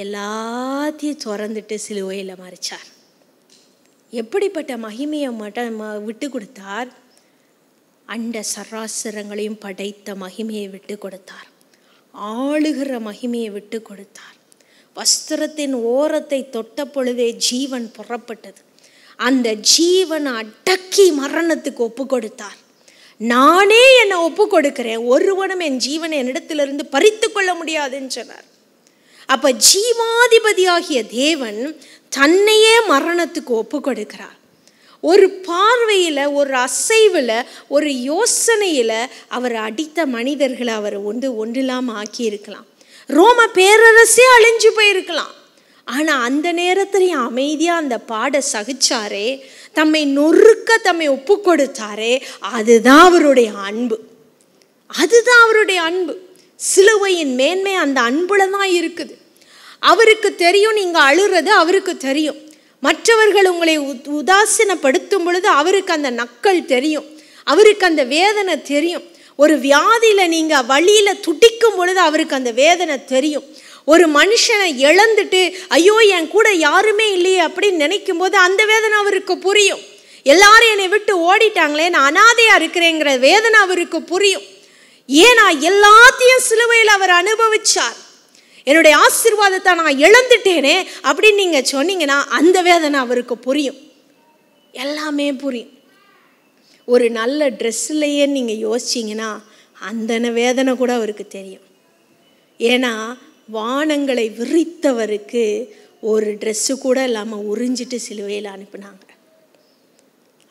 எல்லாத்தையும் திறந்துட்டு சிலுவையில் மறிச்சார். எப்படிப்பட்ட மகிமையை மட்டும் விட்டு கொடுத்தார்? அண்ட சராசரங்களையும் படைத்த மகிமையை விட்டு கொடுத்தார். ஆளுகிற மகிமையை விட்டு கொடுத்தார். வஸ்திரத்தின் ஓரத்தை தொட்ட பொழுதே ஜீவன் புறப்பட்டது. அந்த ஜீவனை அடக்கி மரணத்துக்கு ஒப்பு கொடுத்தார். நானே என்னை ஒப்பு கொடுக்கிறேன், ஒருவனும் என் ஜீவனை என்னிடத்திலிருந்து பறித்து கொள்ள முடியாதுன்னு சொன்னார். அப்ப ஜீவாதிபதியாகிய தேவன் தன்னையே மரணத்துக்கு ஒப்பு கொடுக்கிறார். ஒரு பார்வையில், ஒரு அசைவில், ஒரு யோசனையில் அவர் அடித்த மனிதர்களை அவர் ஒன்றில்லாமல் ஆக்கியிருக்கலாம். ரோம பேரரசே அழிஞ்சு போயிருக்கலாம். ஆனால் அந்த நேரத்திலையும் அமைதியாக அந்த பாட சகிச்சாரே, தம்மை நொறுக்க தம்மை ஒப்பு கொடுத்தாரே, அதுதான் அவருடைய அன்பு. அதுதான் அவருடைய அன்பு. சிலுவையின் மேன்மை அந்த அன்புல தான் இருக்குது. அவருக்கு தெரியும் நீங்கள் அழுறது, அவருக்கு தெரியும். மற்றவர்கள் உங்களை உதாசீனப்படுத்தும் பொழுது அவருக்கு அந்த நக்கல் தெரியும், அவருக்கு அந்த வேதனை தெரியும். ஒரு வியாதியில் நீங்கள் வழியில் துடிக்கும் பொழுது அவருக்கு அந்த வேதனை தெரியும். ஒரு மனுஷனை இழந்துட்டு ஐயோ என் கூட யாருமே இல்லையே அப்படின்னு நினைக்கும் போது அந்த வேதனை அவருக்கு புரியும். எல்லாரும் என்னை விட்டு ஓடிட்டாங்களே, நான் அனாதையாக இருக்கிறேங்கிற வேதனை அவருக்கு புரியும். ஏன்னா எல்லாத்தையும் சிலுவையில் அவர் அனுபவிச்சார். என்னுடைய ஆசீர்வாதத்தை நான் இழந்துட்டேனே அப்படின்னு நீங்கள் சொன்னீங்கன்னா அந்த வேதனை அவருக்கு புரியும், எல்லாமே புரியும். ஒரு நல்ல ட்ரெஸ்ஸுலையே நீங்கள் யோசிச்சிங்கன்னா அந்த வேதனை கூட அவருக்கு தெரியும். ஏன்னா வானங்களை விரித்தவருக்கு ஒரு ட்ரெஸ்ஸு கூட இல்லாமல் உறிஞ்சிட்டு சிலுவையில் அனுப்புனாங்க.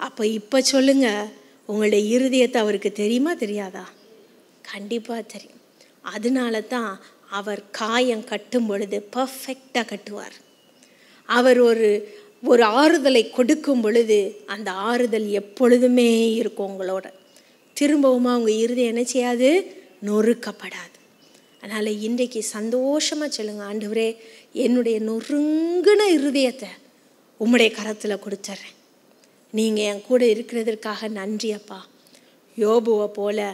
அப்போ இப்போ சொல்லுங்கள், உங்களுடைய இருதயத்தை அவருக்கு தெரியுமா தெரியாதா? கண்டிப்பாக தெரியும். அதனால தான் அவர் காயம் கட்டும் பொழுது பர்ஃபெக்டாக கட்டுவார். அவர் ஒரு ஆறுதலை கொடுக்கும் பொழுது அந்த ஆறுதல் எப்பொழுதுமே இருக்கும் உங்களோட. திரும்பவும் அவங்க இருதயம் என்ன செய்யாது? நொறுக்கப்படாது. அதனால் இன்றைக்கு சந்தோஷமாக சொல்லுங்கள், ஆண்டவரே என்னுடைய நொறுங்கின இருதயத்தை உம்முடைய கரத்தில் கொடுத்துட்றேன். நீங்கள் என் கூட இருக்கிறதற்காக நன்றி அப்பா. யோபுவை போல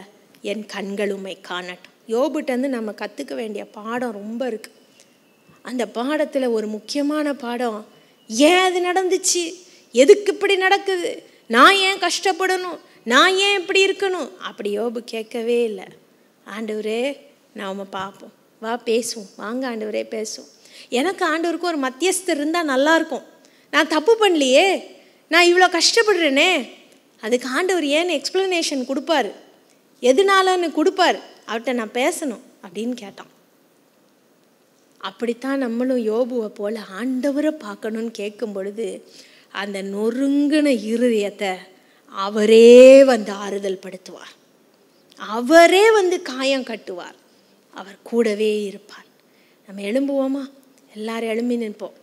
என் கண்கள் உம்மை காணட்டும். யோபுட்டேருந்து நம்ம கற்றுக்க வேண்டிய பாடம் ரொம்ப இருக்குது. அந்த பாடத்தில் ஒரு முக்கியமான பாடம், ஏன் அது நடந்துச்சு, எதுக்கு இப்படி நடக்குது, நான் ஏன் கஷ்டப்படணும், நான் ஏன் இப்படி இருக்கணும், அப்படி யோபு கேட்கவே இல்லை. ஆண்டவரே நாம் பார்ப்போம், வா பேசுவோம், வாங்க ஆண்டவரே பேசுவோம். எனக்கு ஆண்டவருக்கு ஒரு மத்தியஸ்தர் இருந்தால் நல்லாயிருக்கும். நான் தப்பு பண்ணலையே, நான் இவ்வளோ கஷ்டப்படுறேனே, அதுக்கு ஆண்டவர் ஏன்னு எக்ஸ்ப்ளனேஷன் கொடுப்பார், எதுனாலன்னு கொடுப்பார், அவர்கிட்ட நான் பேசணும் அப்படின்னு கேட்டான். அப்படித்தான் நம்மளும் யோபுவை போல் ஆண்டவரை பார்க்கணுன்னு கேட்கும் பொழுது அந்த நொறுங்கின இருதயத்தை அவரே வந்து ஆறுதல் படுத்துவார், அவரே வந்து காயம் கட்டுவார், அவர் கூடவே இருப்பார். நம்ம எழும்புவோமா? எல்லாரும் எழும்பி நிற்போம்.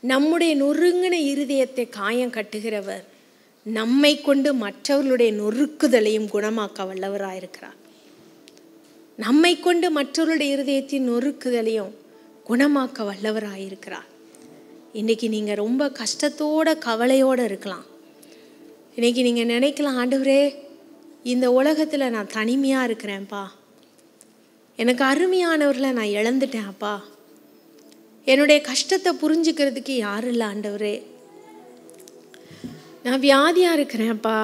நம்முடைய நொறுங்கின இருதயத்தை காயம் கட்டுகிறவர் நம்மை கொண்டு மற்றவர்களுடைய நொறுக்குதலையும் குணமாக்க வல்லவராயிருக்கிறார். நம்மை கொண்டு மற்றவர்களுடைய இருதயத்தின் நொறுக்குதலையும் குணமாக்க வல்லவராயிருக்கிறார். இன்றைக்கி நீங்கள் ரொம்ப கஷ்டத்தோட கவலையோடு இருக்கலாம். இன்றைக்கி நீங்கள் நினைக்கலாம், ஆண்டவரே இந்த உலகத்தில் நான் தனிமையாக இருக்கிறேன்ப்பா, எனக்கு அருமையானவர்களை நான் இழந்துட்டேன் அப்பா, என்னுடைய கஷ்டத்தை புரிஞ்சுக்கிறதுக்கு யாரும் இல்லை ஆண்டவரே, நான் வியாதியாக இருக்கிறேன்ப்பா,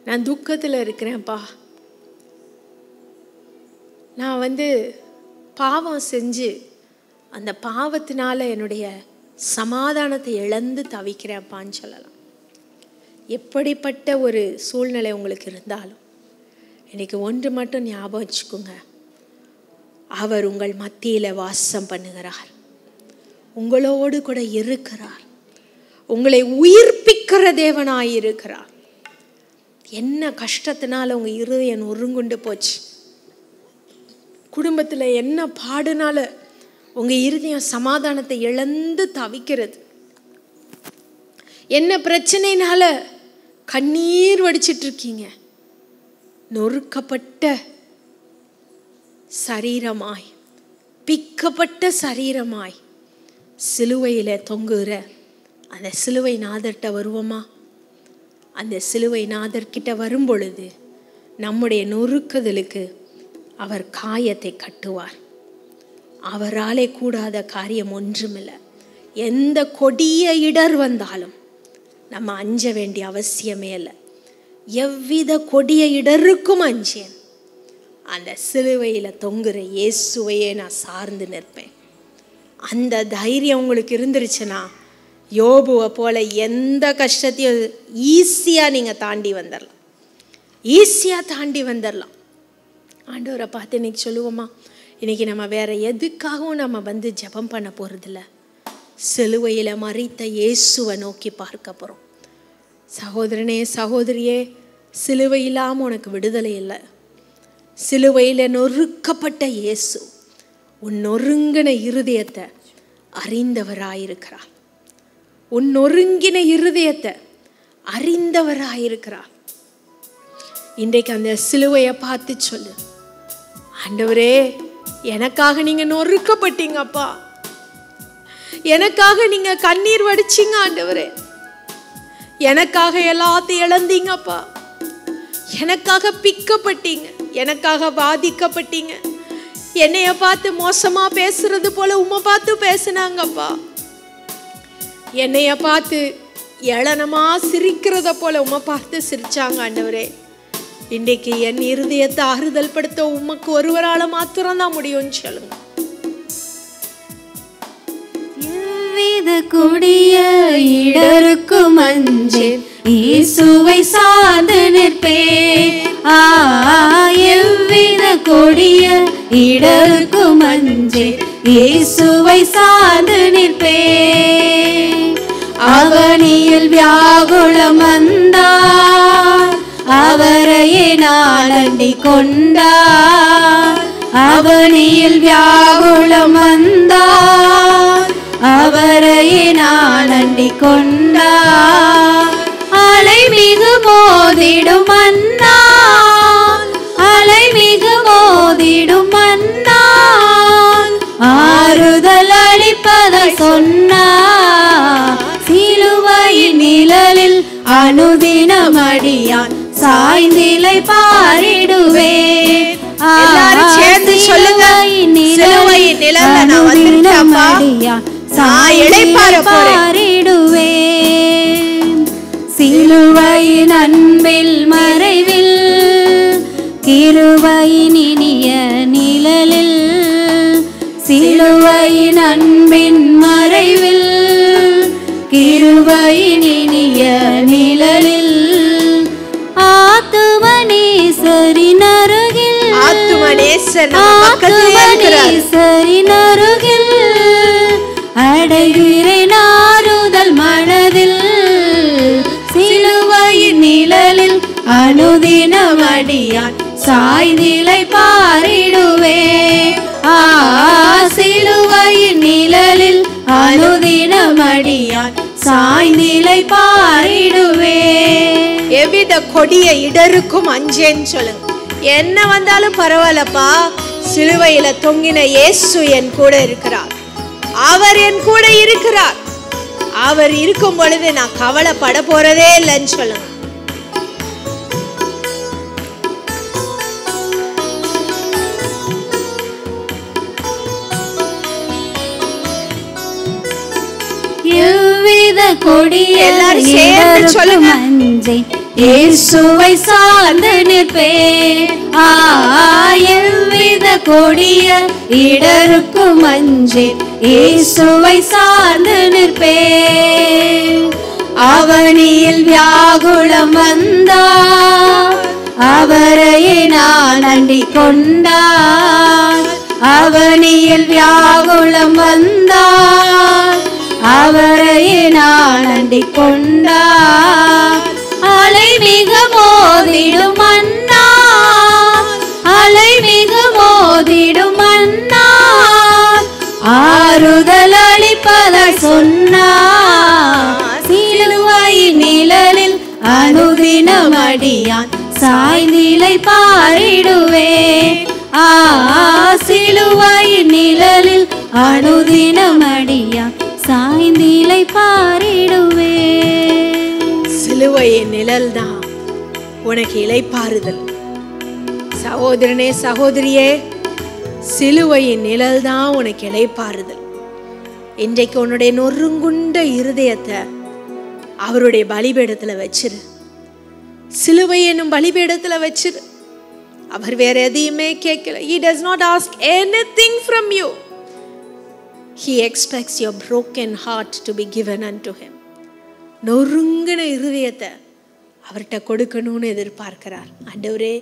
நான் துக்கத்தில் இருக்கிறேன்ப்பா, நான் பாவம் செஞ்சு அந்த பாவத்தினால என்னுடைய சமாதானத்தை இழந்து தவிக்கிறேன்ப்பான்னு சொல்லலாம். எப்படிப்பட்ட ஒரு சூழ்நிலை உங்களுக்கு இருந்தாலும் இன்றைக்கி ஒன்று மட்டும் ஞாபகம் வச்சுக்கோங்க, அவர் உங்கள் மத்தியில் வாசம் பண்ணுகிறார், உங்களோடு கூட இருக்கிறார், உங்களை உயிர்ப்பிக்கிற தேவனாயிருக்கிறார். என்ன கஷ்டத்தினால உங்கள் இருதயம் நொறுங்குண்டு போச்சு, குடும்பத்தில் என்ன பாடுனால உங்கள் இருதயம் சமாதானத்தை இழந்து தவிக்கிறது, என்ன பிரச்சனைனால கண்ணீர் வடிச்சிட்டு இருக்கீங்க, நொறுக்கப்பட்ட சரீரமாய் பிக்கப்பட்ட சரீரமாய் சிலுவையில் தொங்குகிற அந்த சிலுவை நாதர்கிட்ட வருவோமா? அந்த சிலுவை நாதர்கிட்ட வரும் பொழுது நம்முடைய நொறுக்குதலுக்கு அவர் காயத்தை கட்டுவார். அவராலே கூடாத காரியம் ஒன்றுமில்லை. எந்த கொடிய இடர் வந்தாலும் நம்ம அஞ்ச வேண்டிய அவசியமே இல்லை. எவ்வித கொடிய இடருக்கும் அஞ்சேன், அந்த சிலுவையில் தொங்குற இயேசுவையே நான் சார்ந்து நிற்பேன். அந்த தைரியம் உங்களுக்கு இருந்துருச்சுன்னா யோபுவை போல எந்த கஷ்டத்தையும் ஈஸியாக நீங்கள் தாண்டி வந்துடலாம், ஈஸியாக தாண்டி வந்துடலாம். ஆண்டவரை பார்த்து இன்றைக்கி சொல்லுவோமா, இன்றைக்கி நம்ம வேறு எதுக்காகவும் நம்ம ஜெபம் பண்ண போகிறதில்ல, சிலுவையில் மரித்த இயேசுவை நோக்கி பார்க்க போகிறோம். சகோதரனே சகோதரியே, சிலுவை இல்லாமல் உனக்கு விடுதலை இல்லை. சிலுவையில் நொறுக்கப்பட்ட இயேசு உன் நொறுங்கின இருதயத்தை அறிந்தவராயிருக்கிறார், உன் நொறுங்கின இருதயத்தை அறிந்தவராயிருக்கிறார். இன்றைக்கு அந்த சிலுவையை பார்த்து சொல்லு, ஆண்டவரே எனக்காக நீங்கள் நொறுக்கப்பட்டீங்கப்பா, எனக்காக நீங்கள் கண்ணீர் வடிச்சிங்க ஆண்டவரே, எனக்காக எல்லாத்தையும் இழந்தீங்கப்பா, எனக்காக பிக்கப்பட்டீங்க, எனக்காக பாதிக்கப்பட்டீங்க, என்னைய பார்த்து மோசமாக பேசுறது போல உம்மை பார்த்து பேசினாங்கப்பா, என்னைய பார்த்து ஏளனமா சிரிக்கிறத போல உம்மை பார்த்து சிரிச்சாங்க ஆண்டவரே. இன்றைக்கு என் இருதயத்தை ஆறுதல் படுத்த உமக்கு ஒருவரால மாத்திரம்தான் முடியும்னு சொல்லுங்க. எவ்வித கொடிய இடருக்கும் அஞ்சேன், இயேசுவை சார்ந்து நிற்பேன். எவ்வித கொடிய இடருக்கும் அஞ்சேன், இயேசுவை சார்ந்து நிற்பேன். அவனியில் வியாகுலம் வந்தார், அவரையே நான் அண்டிக் கொண்டார். அவனியில் வியாகுலம் வந்தார், அவரையே நான் அண்டிக் கொண்டார். அலை மிகு மோதிடும் மன்னா, அலை மிகு மோதிடும் மன்னா, ஆறுதல் அளிப்பதை சொன்னார். சிலுவையின் நிழலில் அனுதினம் அடியான் சாய்ந்திலை பாரிடுவேன். எல்லாரும் சேர்ந்து சொல்லுங்க, சிலுவையின் நிழல்ல நான் வந்துட்டேன்ப்பா, நான் இளைப்பாற பாரிடுவேன். சிலுவையின் அன்பில் மறைவில், கிருபையின் இனிய நிழலில், சிலுவையின் அன்பின் மறைவில், கிருபையின் இனிய நிழலில், ஆத்துமனேசரின் அருகில், ஆத்துமனேசரின் அருகில் அடைகிறேன் ஆறுதல் மனதில். சிலுவையின் நிழலில் அனுதினம் அடியான் சாய்ந்திலை பாரிடுவேன். சிலுவையின் நிழலில் அனுதினம் அடியான் சாய்ந்திலை பாரிடுவேன். எவ்வித கொடிய இடருக்கும் அஞ்சேன்னு சொல்லுங்க. என்ன வந்தாலும் பரவாயில்லப்பா, சிலுவையில தொங்கின இயேசு என் கூட இருக்கிறார், அவர் என் கூட இருக்கிறார். அவர் இருக்கும் பொழுது நான் கவலைப்பட போறதே இல்லைன்னு சொல்லுங்க. எவ்வித கொடிய எல்லாரும் சேர்ந்து சொல்லுங்க, இயேசுவை சார்ந்து நிற்பேன். எவ்வித கொடிய இடருக்கும் அஞ்சேன், இயேசுவை சார்ந்து நிற்பேன். அவனியில் வியாகுலம் வந்தார், அவரையே நான் அண்டிக் கொண்டார். அவனியில் வியாகுலம் வந்தார், அவரையே நான் அண்டிக் கொண்டார். அலை மிக மோதிடும் மன்னா, அலை மிக மோதிடும் மன்னா, ஆறுதல் அளிப்பதை சொன்னார். சிலுவையின் நிழலில் அனுதினம் அடியான் சாய்ந்திலை பாரிடுவேன். சிலுவையின் நிழலில் அனுதினம் அடியான் சாய்ந்திலை பாரிடுவேன். சிலுவையின் நிழல் தான் உனக்கு இளைப்பாறுதல். சகோதரனே சகோதரியே, சிலுவையின் நிழல் தான் உனக்கு இளைப்பாறுதல். இன்றைக்கு உன்னுடைய நொறுங்குண்ட இருதயத்தை அவருடைய பலிபீடத்துல வச்சிரு, சிலுவை என்னும் பலிபீடத்துல வச்சிரு. அவர் வேற எதையுமே கேட்கல. He does not ask anything from you. He expects your broken heart to be given unto him. நொறுங்கின இருதயத்தை அவர்கிட்ட கொடுக்கணும்னு எதிர்பார்க்கிறார். ஆண்டவரே,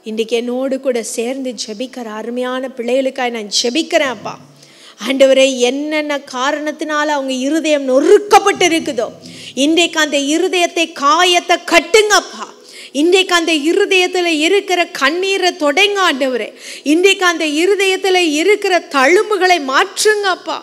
இன்றைக்கு என்னோடு கூட சேர்ந்து ஜெபிக்கிற அருமையான பிள்ளைகளுக்காக நான் ஜெபிக்கிறேன் அப்பா. ஆண்டவரே, என்னென்ன காரணத்தினால அவங்க இருதயம் நொறுக்கப்பட்டு இருக்குதோ, இன்றைக்கு அந்த இருதயத்தை காயத்தை கட்டுங்கப்பா. இன்றைக்கு அந்த இருதயத்தில் இருக்கிற கண்ணீரை தொடங்க ஆண்டவரே. இன்றைக்கு அந்த இருதயத்தில் இருக்கிற தழும்புகளை மாற்றுங்கப்பா.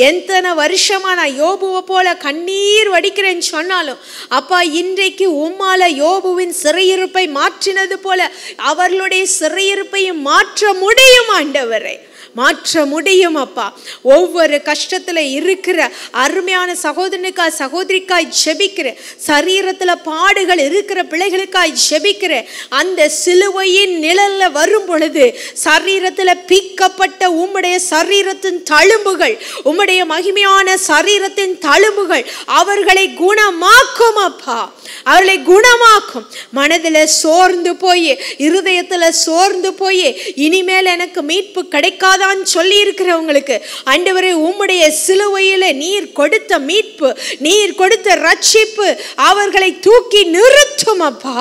எத்தனை வருஷமா நான் யோபுவை போல கண்ணீர் வடிக்கிறேன்னு சொன்னாலும் அப்பா, இன்றைக்கு உம்மால யோபுவின் சிறையிருப்பை மாற்றினது போல அவர்களுடைய சிறையிருப்பையும் மாற்ற முடியும் ஆண்டவரே. மாற்ற முடியும் அப்பா. ஒவ்வொரு கஷ்டத்தில் இருக்கிற அருமையான சகோதரனுக்காய் சகோதரிக்காய் ஜெபிக்கிற, சரீரத்தில் பாடுகள் இருக்கிற பிள்ளைகளுக்காய் ஜெபிக்கிற, அந்த சிலுவையின் நிழல்ல வரும் பொழுது சரீரத்தில் பீக்கப்பட்ட உம்முடைய சரீரத்தின் தழும்புகள், உம்முடைய மகிமையான சரீரத்தின் தழும்புகள் அவர்களை குணமாக்கும் அப்பா, அவர்களை குணமாக்கும். மனதில் சோர்ந்து போய், இருதயத்தில் சோர்ந்து போய் இனிமேல் எனக்கு மீட்பு கிடைக்காதான்னு சொல்லி இருக்கிறவங்களுக்கு ஆண்டவரே உம்முடைய சிலுவையில் நீர் கொடுத்த மீட்பு, நீர் கொடுத்த ரட்சிப்பு அவர்களை தூக்கி நிறுத்தும் அப்பா,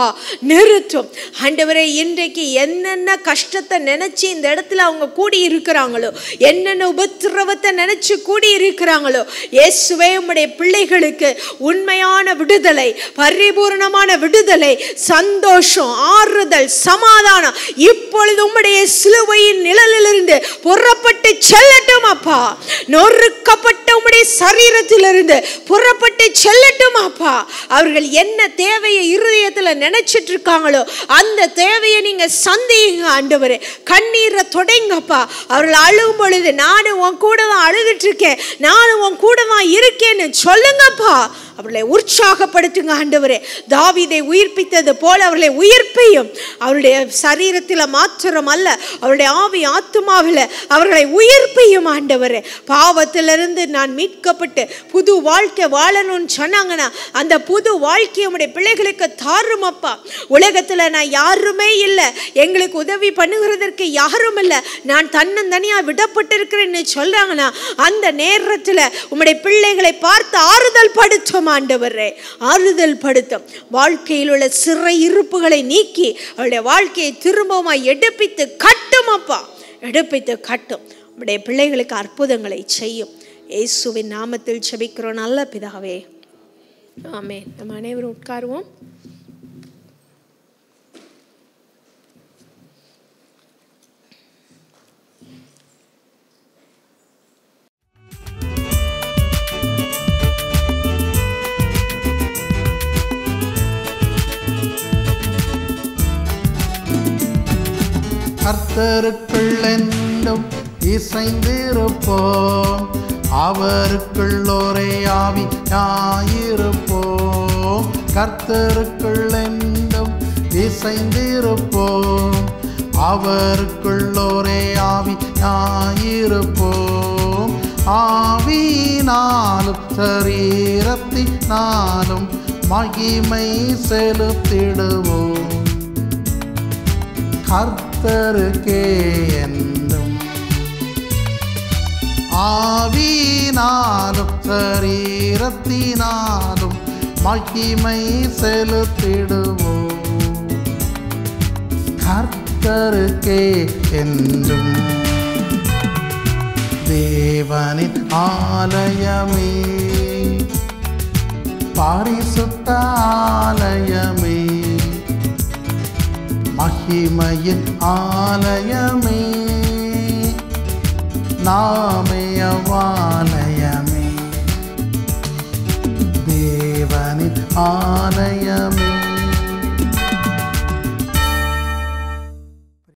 நிறுத்தும். ஆண்டவரே இன்றைக்கு என்னென்ன கஷ்டத்தை நினைச்சு இந்த இடத்துல அவங்க கூடி இருக்கிறாங்களோ, என்னென்ன உபத்திரவத்தை நினைச்சு கூடி இருக்கிறாங்களோ, இயேசுவே உம்முடைய பிள்ளைகளுக்கு உண்மையான விடுதலை, பரிபூர்ணமான விடுதலை, சந்தோஷம், ஆறுதல், சமாதானம் இப்பொழுது உம்முடைய சிலுவையின் நிழலிலிருந்து புறப்பட்டு செல்லட்டும் அப்பா. நொறுக்கப்பட்ட உம்முடைய சரீரத்திலிருந்து புறப்பட்டு செல்லட்டும் அப்பா. அவர்கள் என்ன தேவையை இருதயத்தில் நினைச்சிட்டு இருக்காங்களோ அந்த தேவையை நீங்க சந்திங்க ஆண்டவரே. கண்ணீரை தொடங்கப்பா. அவர்கள் அழுகும் பொழுது நானும் உன் கூட தான் அழுதுட்டு இருக்கேன், நானும் உன் கூட தான் இருக்கேன்னு சொல்லுங்கப்பா. அவர்களை உற்சாகப்படுத்துங்க ஆண்டவரே. தாவீதை உயிர்ப்பித்தது போல அவர்களை உயிர்ப்பியும். அவருடைய சரீரத்தில் மாத்திரம் அல்ல, அவருடைய ஆவி ஆத்துமாவில் அவர்களை உயிர்ப்பியும் ஆண்டவரே. பாவத்திலிருந்து நான் மீட்கப்பட்டு புது வாழ்க்கை வாழணும்னு சொன்னாங்கன்னா அந்த புது வாழ்க்கையை உடைய பிள்ளைகளுக்கு தாரும் அப்பா. உலகத்தில் நான் யாருமே இல்லை, எங்களுக்கு உதவி பண்ணுகிறதற்கு யாரும் இல்லை, நான் தன்னந்தனியாக விடப்பட்டிருக்கிறேன்னு சொல்றாங்கன்னா அந்த நேரத்தில் உம்முடைய பிள்ளைகளை பார்த்து ஆறுதல் படுத்தும் ஆண்டவரே, ஆறுதல் படுத்தும். வாழ்க்கையில் உள்ள சிறை இருப்புகளை நீக்கி அவருடைய வாழ்க்கையை திரும்பவும் எடுப்பித்து கட்டும் அப்பா, எடுப்பித்து கட்டும். உடைய பிள்ளைகளுக்கு அற்புதங்களை செய்யும். இயேசுவின் நாமத்தில் ஜெபிக்கிறோம் நல்ல பிதாவே, ஆமென். நம்ம அனைவரும் உட்காருவோம். கர்த்தருக்குள் என்றும் இசைந்திருப்போம், அவருக்குள் ஒரே ஆவியாயிருப்போம். கர்த்தருக்குள் என்றும் இசைந்திருப்போம், அவருக்குள் ஒரே ஆவியாயிருப்போம். ஆவியினாலும் சரீரத்தினாலும் மகிமை செலுத்திடுவோம். கர்த்தருக்கே என்றும் ஆவியினாலும் சரீரத்தினாலும் மகிமை செலுத்திடுவோம். கர்த்தருக்கே என்றும். தேவனின் ஆலயமே, பரிசுத்த ஆலயமே, மகிமையின் ஆலயமே, நாமயவாலயமே, தேவனின் ஆலயமே.